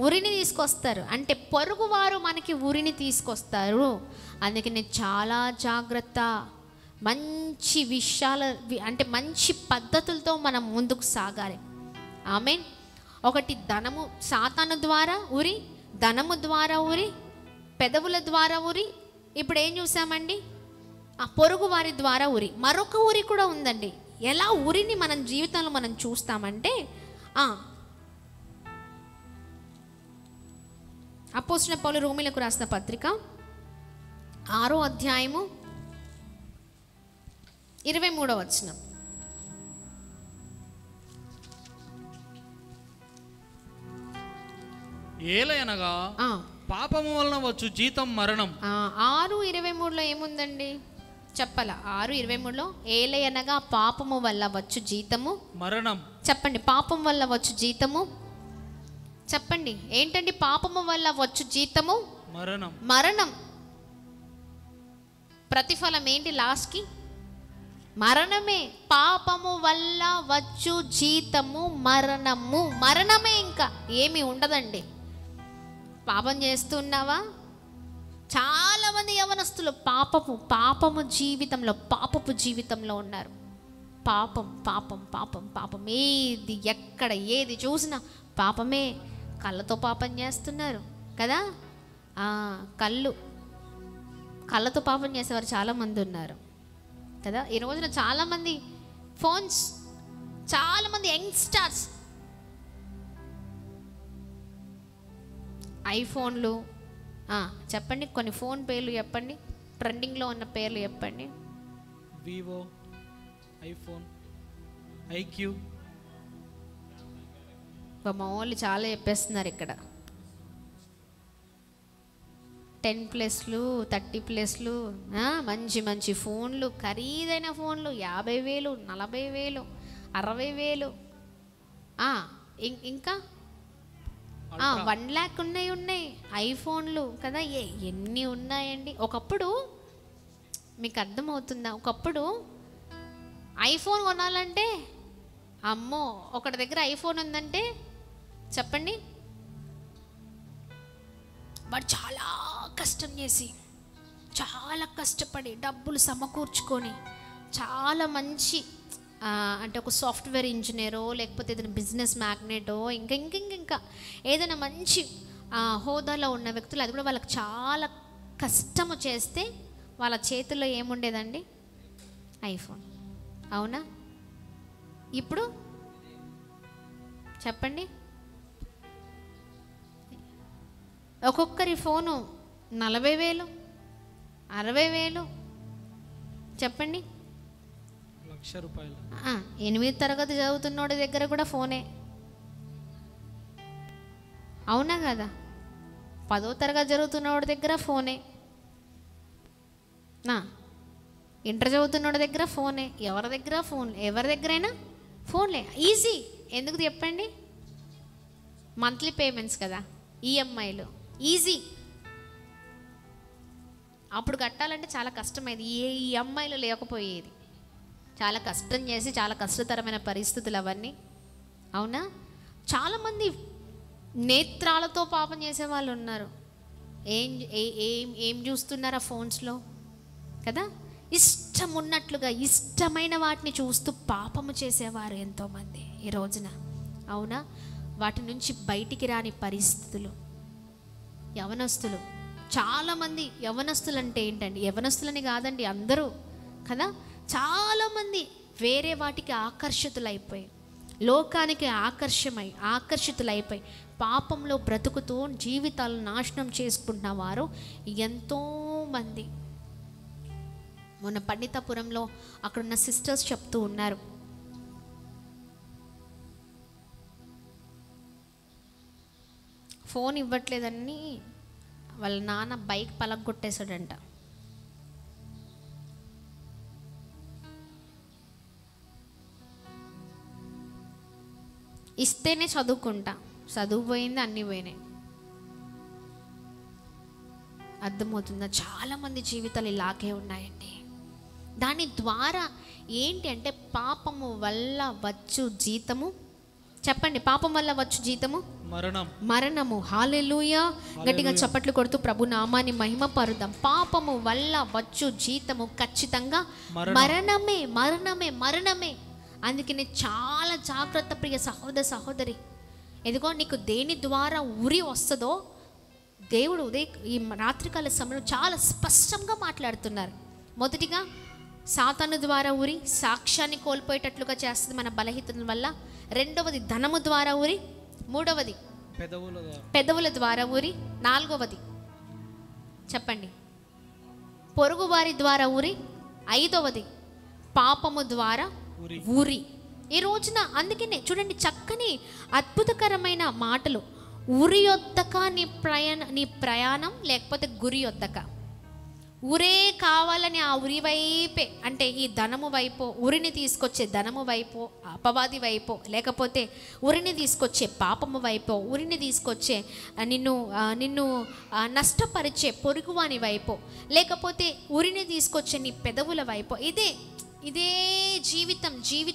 ఉరిని తీసుకొస్తారు. అంటే పొరుగువారు మనకి ఉరిని తీసుకొస్తారు. అందుకని చాలా జాగ్రత్త. మంచి విషయాల అంటే మంచి పద్ధతులతో మనం ముందుకు సాగాలి. ఆమేన్. ఒకటి ధనము, సాతాను ద్వారా ఉరి, ధనము ద్వారా ఉరి, పెదవుల ద్వారా ఉరి. ఇప్పుడు ఏం చూసామండి? ఆ పొరుగు వారి ద్వారా ఉరి. మరొక ఉరి కూడా ఉందండి. ఎలా ఉరిని మనం జీవితంలో మనం చూస్తామంటే, అపోస్తలుడైన పౌలు రోమీయులకు రాసిన పత్రిక 6వ అధ్యాయము 23వ వచనం. ఏలయనగా పాపము వలన వచ్చు జీతం మరణం. 6:23లో ఏముందండి చెప్పాలా? 6:23లో ఏలయనగా పాపము వల్ల వచ్చు జీతము మరణం. చెప్పండి, పాపం వల్ల వచ్చు జీతము. చెప్పండి, ఏంటండి పాపము వల్ల వచ్చు జీతము? మరణం. మరణం. ప్రతిఫలం ఏంటి లాస్ట్కి? మరణమే. పాపము వల్ల వచ్చు జీతము మరణము. మరణమే, ఇంకా ఏమీ ఉండదండి. పాపం చేస్తున్నావా? చాలామంది యవనస్తులు పాపము జీవితంలో ఉన్నారు. పాపం పాపం పాపం పాపం, ఏది ఎక్కడ ఏది చూసినా పాపమే. కళ్ళతో పాపం చేస్తున్నారు కదా. కళ్ళతో పాపం చేసేవారు చాలామంది ఉన్నారు కదా. ఈ రోజున చాలామంది ఫోన్స్, చాలామంది యంగ్స్టర్స్ ఐఫోన్లు. చెప్పండి, కొన్ని ఫోన్ పేర్లు చెప్పండి, ట్రెండింగ్లో ఉన్న పేర్లు చెప్పండి. Vivo, iPhone, iQOO. మా వాళ్ళు చాలా చెప్పేస్తున్నారు ఇక్కడ. 10+, 30+, మంచి మంచి ఫోన్లు, ఖరీదైన ఫోన్లు, 50,000, 40,000, 60,000, ఇంకా 1 lakh ఉన్నాయి ఐఫోన్లు కదా. ఎన్ని ఉన్నాయండి. ఒకప్పుడు మీకు అర్థమవుతుందా? ఒకప్పుడు ఐఫోన్ కొనాలంటే, అమ్మో, ఒకటి దగ్గర ఐఫోన్ ఉందంటే చెప్పండి, వాడు చాలా కష్టం చేసి చాలా కష్టపడి డబ్బులు సమకూర్చుకొని చాలా మంచి అంటే ఒక సాఫ్ట్వేర్ ఇంజనీరో లేకపోతే ఏదైనా బిజినెస్ మ్యాగ్నెటో ఇంకా ఏదైనా మంచి హోదాలో ఉన్న వ్యక్తులు, అది కూడా వాళ్ళకి చాలా కష్టము చేస్తే వాళ్ళ చేతుల్లో ఏముండేదండి? ఐఫోన్. అవునా? ఇప్పుడు చెప్పండి, ఒక్కొక్కరి ఫోను 40,000, 60,000. చెప్పండి, ₹1,00,000. 8వ తరగతి చదువుతున్నోడి దగ్గర కూడా ఫోనే. అవునా కదా? 10వ తరగతి చదువుతున్నోడి దగ్గర ఫోనే, ఇంటర్ చదువుతున్నోడి దగ్గర ఫోనే, ఎవరి దగ్గర ఫోన్, ఎవరి దగ్గరైనా ఫోన్లే. ఈజీ. ఎందుకు చెప్పండి? మంత్లీ పేమెంట్స్ కదా, ఈఎంఐలు, ఈజీ. అప్పుడు కట్టాలంటే చాలా కష్టమైంది, ఏ ఈఎంఐలు లేకపోయేది. చాలా కష్టం చేసి, చాలా కష్టతరమైన పరిస్థితులు అవన్నీ. అవునా? చాలామంది నేత్రాలతో పాపం చేసే వాళ్ళు ఉన్నారు. ఏం చూస్తున్నారు ఆ ఫోన్స్లో కదా? ఇష్టం ఉన్నట్లుగా ఇష్టమైన వాటిని చూస్తూ పాపము చేసేవారు ఎంతోమంది ఈ రోజున. అవునా? వాటి నుంచి బయటికి రాని పరిస్థితులు. యవనస్తులు, చాలామంది యవనస్తులు అంటే ఏంటండి? యవనస్తులని కాదండి, అందరూ కదా. చాలామంది వేరే వాటికి ఆకర్షితులైపోయి, లోకానికి ఆకర్షితులైపోయి పాపంలో బ్రతుకుతూ జీవితాలను నాశనం చేసుకుంటున్న వారు ఎంతోమంది. మొన్న పండితాపురంలో అక్కడున్న సిస్టర్స్ చెప్తూ ఉన్నారు, ఫోన్ ఇవ్వట్లేదని వాళ్ళ నాన్న బైక్ పలగొట్టేశాడంట. ఇస్తేనే చదువుకుంటా, చదువు పోయింది, అన్నీ పోయినాయి. అర్థమవుతుందా? చాలామంది జీవితాలు ఇలాగే ఉన్నాయండి. దాని ద్వారా ఏంటి అంటే పాపము వల్ల వచ్చు జీతము. చెప్పండి, పాపం వల్ల వచ్చు జీతము మరణము. హల్లెలూయా. గట్టిగా చప్పట్లు కొడుతూ ప్రభు నామాన్ని మహిమ పరుద్దాం. పాపము వల్ల వచ్చు జీతము ఖచ్చితంగా మరణమే, మరణమే, మరణమే. అందుకని చాలా జాగ్రత్త ప్రియ సహోదరి. ఎందుకో నీకు దేని ద్వారా ఉరి వస్తుందో దేవుడు ఈ రాత్రికాల సమయంలో చాలా స్పష్టంగా మాట్లాడుతున్నారు. మొదటిగా సాతాను ద్వారా ఉరి, సాక్ష్యాన్ని కోల్పోయేటట్లుగా చేస్తుంది మన బలహీనత వల్ల. రెండవది ధనము ద్వారా ఉరి. మూడవది పెదవుల ద్వారా ఉరి. నాలుగవది చెప్పండి, పొరుగు వారి ద్వారా ఉరి. ఐదవది పాపము ద్వారా ఉరి. ఈ రోజున అందుకనే చూడండి, చక్కని అద్భుతకరమైన మాటలు. ఉరి యొద్దక నీ ప్రయాణం, లేకపోతే గురి యొద్దక. ఉరే కావాలని ఆ ఉరి వైపే, అంటే ఈ ధనము వైపు, ఉరిని తీసుకొచ్చే ధనము వైపు, అపవాది వైపు, లేకపోతే ఉరిని తీసుకొచ్చే పాపము వైపు, ఉరిని తీసుకొచ్చే నిన్ను నష్టపరిచే పొరుగువాని వైపు, లేకపోతే ఉరిని తీసుకొచ్చే నీ పెదవుల వైపు. ఇదే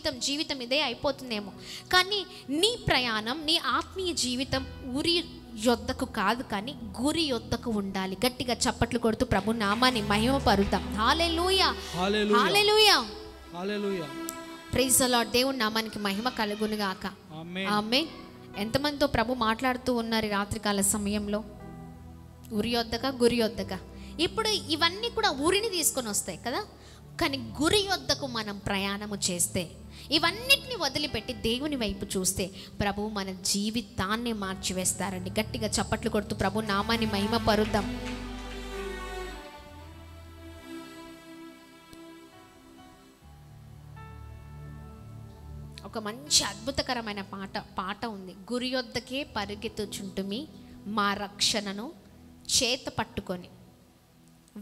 జీవితం ఇదే అయిపోతుందేమో. కానీ నీ ప్రయాణం, నీ ఆత్మీయ జీవితం ఉరి యొద్దకు కాదు, కానీ గురి యొద్దకు ఉండాలి. గట్టిగా చప్పట్లు కొడుతూ ప్రభు నామాన్ని మహిమ పరుద్దాం. హల్లెలూయా, హల్లెలూయా, హల్లెలూయా. Praise the Lord. దేవుని నామానికి మహిమ కలుగును గాక. ఆమేన్. ఎంతమందితో ప్రభు మాట్లాడుతూ ఉన్నారు రాత్రికాల సమయంలో? ఉరి యొద్దక, గురి యొద్దక. ఇప్పుడు ఇవన్నీ కూడా ఊరిని తీసుకొని వస్తాయి కదా, కానీ గురి యొద్దకు మనం ప్రయాణము చేస్తే, ఇవన్నిటిని వదిలిపెట్టి దేవుని వైపు చూస్తే ప్రభు మన జీవితాన్ని మార్చివేస్తారండి. గట్టిగా చప్పట్లు కొడుతూ ప్రభు నామాన్ని మహిమ పరుద్దాం. ఒక మంచి అద్భుతకరమైన పాట ఉంది. గురి యొద్దకే పరిగెత్తుచుంటుమి మా రక్షణను చేత పట్టుకొని,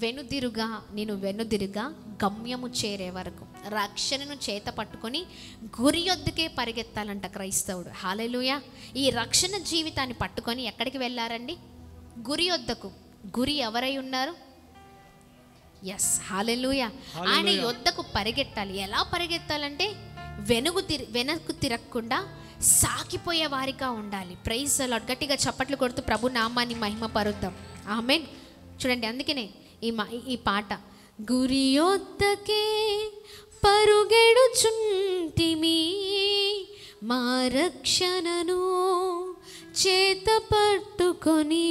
వెనుదిరుగా గమ్యము చేరే వరకు రక్షణను చేత పట్టుకొని గురి యొద్దకే పరిగెత్తాలంట క్రైస్తవుడు. హల్లెలూయా. ఈ రక్షణ జీవితాన్ని పట్టుకొని ఎక్కడికి వెళ్ళారండి? గురి యొద్దకు. గురి ఎవరై ఉన్నారు? ఎస్, హల్లెలూయా. ఆయన యొద్దకు పరిగెత్తాలి. ఎలా పరిగెత్తాలంటే వెనక్కు తిరగకుండా సాగిపోయే వారిగా ఉండాలి. Praise the lord. గట్టిగా చప్పట్లు కొడుతూ ప్రభు నామాన్ని మహిమ పరుద్దాం. ఆమేన్. చూడండి, అందుకనే ఈ పాట. గురియొద్దకే పరుగెడుచుంటిమి, మా రక్షణను చేత పట్టుకొని.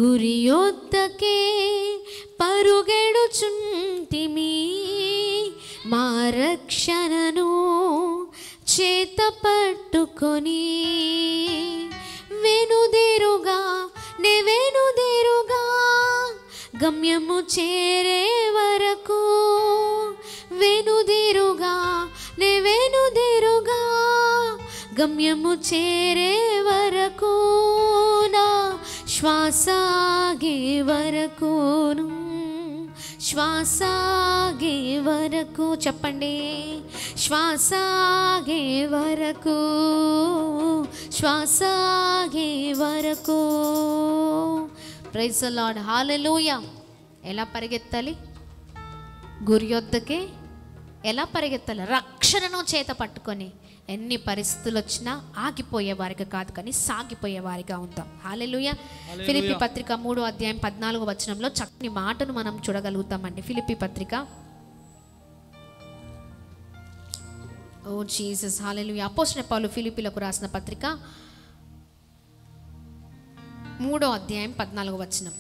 గురియొద్దకే పరుగెడుచుంటిమి, మా రక్షణను చేత పట్టుకొని. వెనుదిరుగా గమ్యము చేరే వరకు, వెనుదిరుగా గమ్యము చేరే వరకు, నా శ్వాసాగే వరకును, శ్వాసాగే వరకు. చెప్పండి, శ్వాసాగే వరకు, శ్వాసాగే వరకు. ప్రైజ్ ది లార్డ్, హల్లెలూయా. ఎలా పరిగెత్తాలి? గురి యొద్దకే ఎలా పరిగెత్తాలి? రక్షణను చేత పట్టుకొని. ఎన్ని పరిస్థితులు వచ్చినా ఆగిపోయేవారిగా కాదు, కానీ సాగిపోయేవారిగా ఉంటాం. హల్లెలూయా. ఫిలిప్పీ పత్రిక 3:14 చక్కని మాటను మనం చూడగలుగుతామండి. ఫిలిప్పీ పత్రిక, ఓ జీసస్, హల్లెలూయా. అపోస్తలుడైన పౌలు ఫిలిప్పీలకు రాసిన పత్రిక 3:14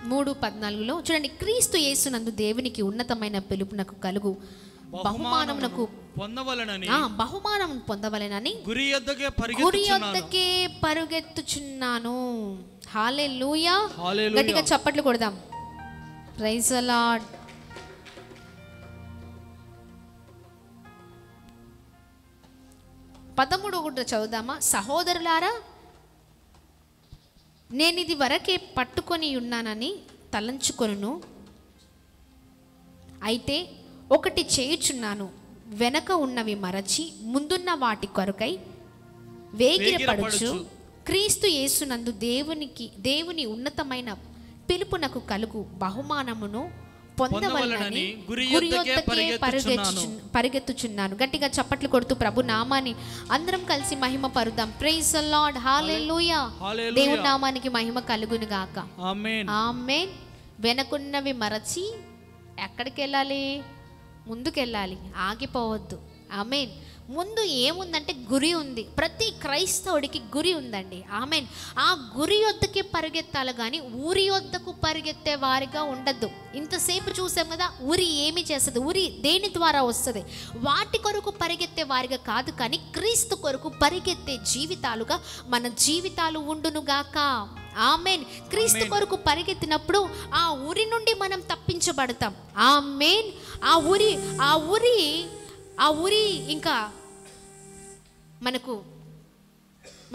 3:14 చూడండి. క్రీస్తు యేసునందు దేవునికి ఉన్నతమైన పిలుపునకు కలుగు బహుమానమునకు బహుమానం పొందవలెనని గురి యొద్దకే పరుగెత్తుచున్నాను. హల్లెలూయా. గట్టిగా చప్పట్లు కొడదాం. Praise the lord. కూడా చదువుదామా? సహోదరులారా, నేనిది వరకే పట్టుకొని ఉన్నానని తలంచుకొనును, అయితే ఒకటి చేయుచున్నాను, వెనక ఉన్నవి మరచి ముందున్న వాటి కొరకై వేగిరపడుచు క్రీస్తు యేసునందు దేవుని ఉన్నతమైన పిలుపునకు కలుగు బహుమానమును పొందవలెనని గురి యొద్దకే పరిగెత్తుచున్నాను. గట్టిగా చప్పట్లు కొడుతూ ప్రభు నామాన్ని అందరం కలిసి మహిమ పరుదాం. ప్రైజ్ ది లార్డ్, హల్లెలూయా. దేవుని నామానికి మహిమ కలుగును గాక. ఆమేన్, ఆమేన్. వెనకున్నవి మరచి ఎక్కడికి వెళ్ళాలి? ముందుకెళ్ళాలి, ఆగిపోవద్దు. ఆమేన్. ముందు ఏముందంటే గురి ఉంది. ప్రతి క్రైస్తవుడికి గురి ఉందండి. ఆమేన్. ఆ గురి యొద్దకి పరిగెత్తాలి, కానీ ఊరి యొద్దకు పరిగెత్తే వారిగా ఉండద్దు. ఇంతసేపు చూసాం కదా, ఊరి ఏమి చేస్తుంది? ఊరి దేని ద్వారా వస్తుంది? వాటి కొరకు పరిగెత్తే వారిగా కాదు, కానీ క్రీస్తు కొరకు పరిగెత్తే జీవితాలుగా మన జీవితాలు ఉండునుగాక. ఆమేన్. క్రీస్తు కొరకు పరిగెత్తినప్పుడు ఆ ఊరి నుండి మనం తప్పించబడతాం. ఆమేన్. ఆ ఊరి ఇంకా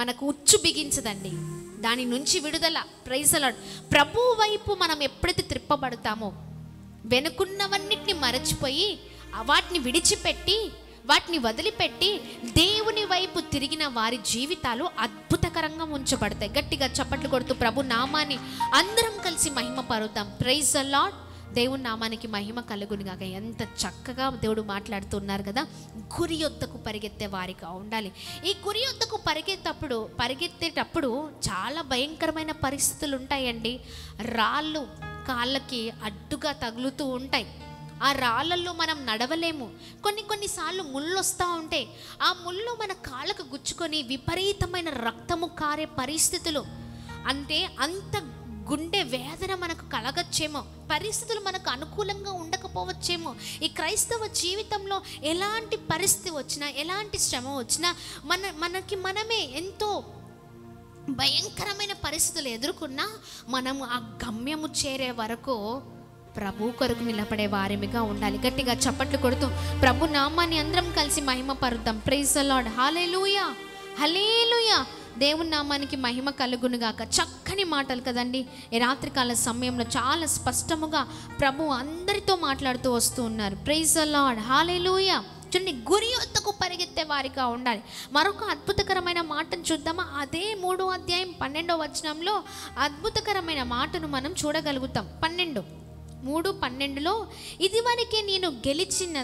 మనకు ఉచ్చు బిగించదండి. దాని నుంచి విడుదల. Praise the lord. ప్రభు వైపు మనం ఎప్పుడైతే త్రిప్పబడతామో, వెనుకున్నవన్నిటిని మరచిపోయి వాటిని విడిచిపెట్టి వాటిని వదిలిపెట్టి దేవుని వైపు తిరిగిన వారి జీవితాలు అద్భుతకరంగా ఉంచబడతాయి. గట్టిగా చప్పట్లు కొడుతూ ప్రభు నామాన్ని అందరం కలిసి మహిమ పరుద్దాం. Praise the Lord. దేవుని నామానికి మహిమ కలుగును గాక. ఎంత చక్కగా దేవుడు మాట్లాడుతున్నారు కదా. గురి యొద్దకు పరిగెత్తే వారిగా ఉండాలి. ఈ గురి యొద్దకు పరిగెత్తేటప్పుడు చాలా భయంకరమైన పరిస్థితులు ఉంటాయండి. రాళ్ళు కాళ్ళకి అడ్డుగా తగులుతూ ఉంటాయి. ఆ రాళ్ళల్లో మనం నడవలేము. కొన్నిసార్లు ముళ్ళు వస్తూ ఉంటాయి. ఆ ముళ్ళు మన కాళ్ళకు గుచ్చుకొని విపరీతమైన రక్తము కారే పరిస్థితులు. అంత గుండె వేదన మనకు కలగచ్చేమో. పరిస్థితులు మనకు అనుకూలంగా ఉండకపోవచ్చేమో. ఈ క్రైస్తవ జీవితంలో ఎలాంటి పరిస్థితి వచ్చినా, ఎలాంటి శ్రమ వచ్చినా మనకి మనమే ఎంతో భయంకరమైన పరిస్థితులు ఎదుర్కొన్నా మనము ఆ గమ్యము చేరే వరకు ప్రభు కొరకు నిలబడే వారిగా ఉండాలి. గట్టిగా చప్పట్లు కొడుతూ ప్రభు నామాన్ని అందరం కలిసి మహిమ పరుద్దాం. ప్రైజ్ ది లార్డ్, హల్లెలూయా, హల్లెలూయా. దేవుని నామానికి మహిమ కలుగును గాక. చక్కని మాటలు కదండి. ఈ రాత్రికాల సమయంలో చాలా స్పష్టముగా ప్రభు అందరితో మాట్లాడుతూ వస్తూ ఉన్నారు. ప్రైజ్ ది లార్డ్, హల్లెలూయా. చూడండి, గురి యొద్దకు పరిగెత్తే వారిగా ఉండాలి. మరొక అద్భుతకరమైన మాటను చూద్దామా? అదే 3:12 అద్భుతకరమైన మాటను మనం చూడగలుగుతాం. 3:12 ఇదివరకే నేను గెలిచిన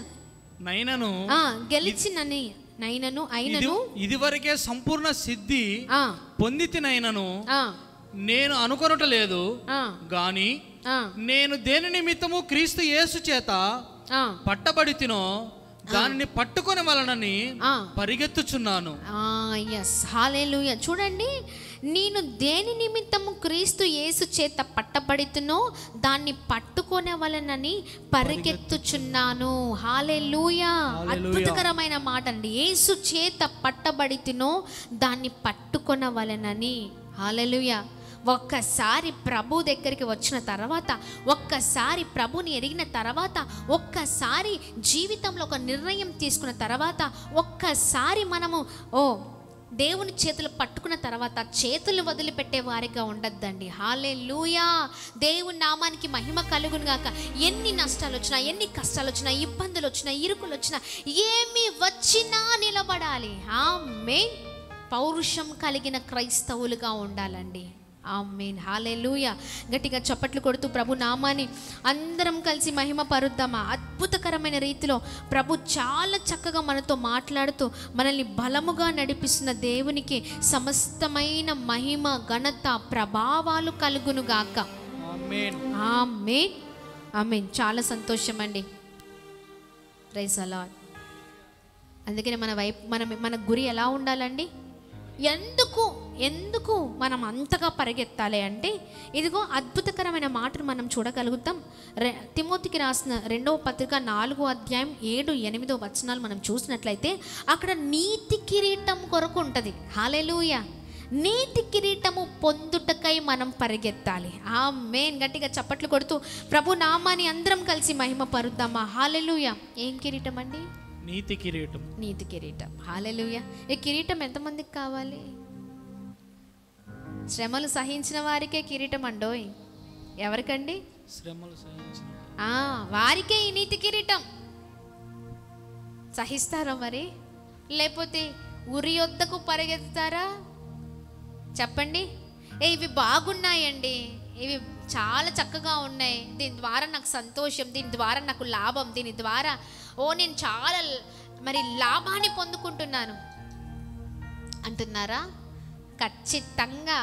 ఇదివరకే సంపూర్ణ సిద్ధి పొందితినైనను నేను అనుకొనట లేదు గాని నేను దేని నిమిత్తము క్రీస్తు యేసు చేత పట్టబడితినో దానిని పట్టుకొని వలనని పరిగెత్తుచున్నాను. ఎస్, హల్లెలూయా. చూడండి, నేను దేని నిమిత్తము క్రీస్తు యేసు చేత పట్టబడితునో దాన్ని పట్టుకొనే వలనని పరిగెత్తుచున్నాను. హల్లెలూయా. అద్భుతకరమైన మాట అండి. యేసు చేత పట్టబడితునో దాన్ని పట్టుకొన వలనని. హల్లెలూయా. ఒక్కసారి ప్రభు దగ్గరికి వచ్చిన తర్వాత, ఒక్కసారి ప్రభుని ఎరిగిన తర్వాత, ఒక్కసారి జీవితంలో ఒక నిర్ణయం తీసుకున్న తర్వాత, ఒక్కసారి మనము దేవుని చేతులు పట్టుకున్న తర్వాత చేతులు వదిలిపెట్టే వారిగా ఉండద్దండి. హల్లెలూయా. దేవుని నామానికి మహిమ కలుగును గాక. ఎన్ని నష్టాలు వచ్చినా, ఎన్ని కష్టాలు వచ్చినా, ఇబ్బందులు వచ్చినా, ఇరుకులు వచ్చినా, ఏమి వచ్చినా నిలబడాలి. ఆమేన్. పౌరుషం కలిగిన క్రైస్తవులుగా ఉండాలండి. ఆమేన్. హల్లెలూయా. గట్టిగా చప్పట్లు కొడుతూ ప్రభు నామాన్ని అందరం కలిసి మహిమ పరుద్దామా. అద్భుతకరమైన రీతిలో ప్రభు చాలా చక్కగా మనతో మాట్లాడుతూ మనల్ని బలముగా నడిపిస్తున్న దేవునికి సమస్తమైన మహిమ, ఘనత, ప్రభావాలు కలుగును గాక. ఆమేన్. ఆమేన్. ఆమేన్. చాలా సంతోషం అండి. Praise the lord. అందుకని మన గురి ఎలా ఉండాలండి? ఎందుకు మనం అంతగా పరిగెత్తాలి అంటే, ఇదిగో అద్భుతకరమైన మాటను మనం చూడగలుగుతాం. తిమోతికి రాసిన 2వ పత్రిక 4వ అధ్యాయం 7-8 వచనాలు మనం చూసినట్లయితే అక్కడ నీతి కిరీటం కొరకు ఉంటుంది. హల్లెలూయా. నీతి కిరీటము పొందుటకై మనం పరిగెత్తాలి. ఆమేన్. గట్టిగా చప్పట్లు కొడుతూ ప్రభు నామాన్ని అందరం కలిసి మహిమ పరుద్దామా. హల్లెలూయా. ఏం కిరీటం అండి? నీతి కిరీటం. నీతి కిరీటం. హల్లెలూయా. ఈ కిరీటం ఎంతమందికి కావాలి? శ్రమలు సహించిన వారికే కిరీటం అండోయ్. ఎవరికండి? శ్రమలు సహించిన వారికే ఈ నీతి కిరీటం. సహిస్తారా మరి? లేకపోతే ఉరి యొద్దకు పరిగెత్తారా? చెప్పండి. ఇవి బాగున్నాయండి, ఇవి చాలా చక్కగా ఉన్నాయి, దీని ద్వారా నాకు సంతోషం, దీని ద్వారా నాకు లాభం, దీని ద్వారా నేను చాలా లాభాన్ని పొందుకుంటున్నాను అంటున్నారా? ఖచ్చితంగా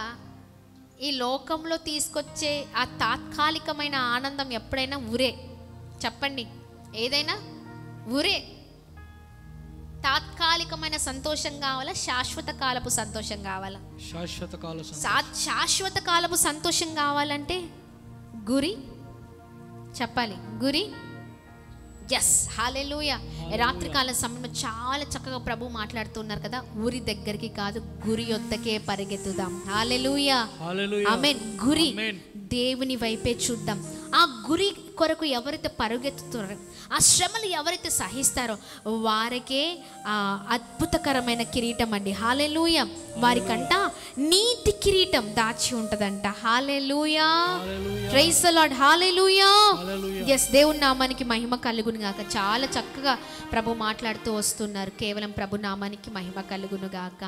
ఈ లోకంలో తీసుకొచ్చే ఆ తాత్కాలికమైన ఆనందం ఎప్పుడైనా ఉరే. చెప్పండి, ఏదైనా ఉరే. తాత్కాలికమైన సంతోషం కావాలా? శాశ్వత కాలపు సంతోషం కావాలా? శాశ్వత కాలపు సంతోషం కావాలంటే గురి చెప్పాలి. గురి. ఎస్, హల్లెలూయా. రాత్రికాల సమయంలో చాలా చక్కగా ప్రభు మాట్లాడుతున్నారు కదా. ఊరి దగ్గరికి కాదు, గురి యొద్దకే పరిగెత్తుదాం. హల్లెలూయా. ఆమేన్. గురి దేవుని వైపే చూద్దాం. ఆ గురి కొరకు ఎవరైతే పరుగెత్తుతారో, ఆ శ్రమలు ఎవరైతే సహిస్తారో వారికే ఆ అద్భుతకరమైన కిరీటం అండి. హల్లెలూయా. వారికంట నీతి కిరీటం దాచి ఉంటదంట. హల్లెలూయా. Praise the Lord. హల్లెలూయా. ఎస్, దేవుని నామానికి మహిమ కలుగును గాక. చాలా చక్కగా ప్రభు మాట్లాడుతూ వస్తున్నారు. కేవలం ప్రభు నామానికి మహిమ కలుగును గాక.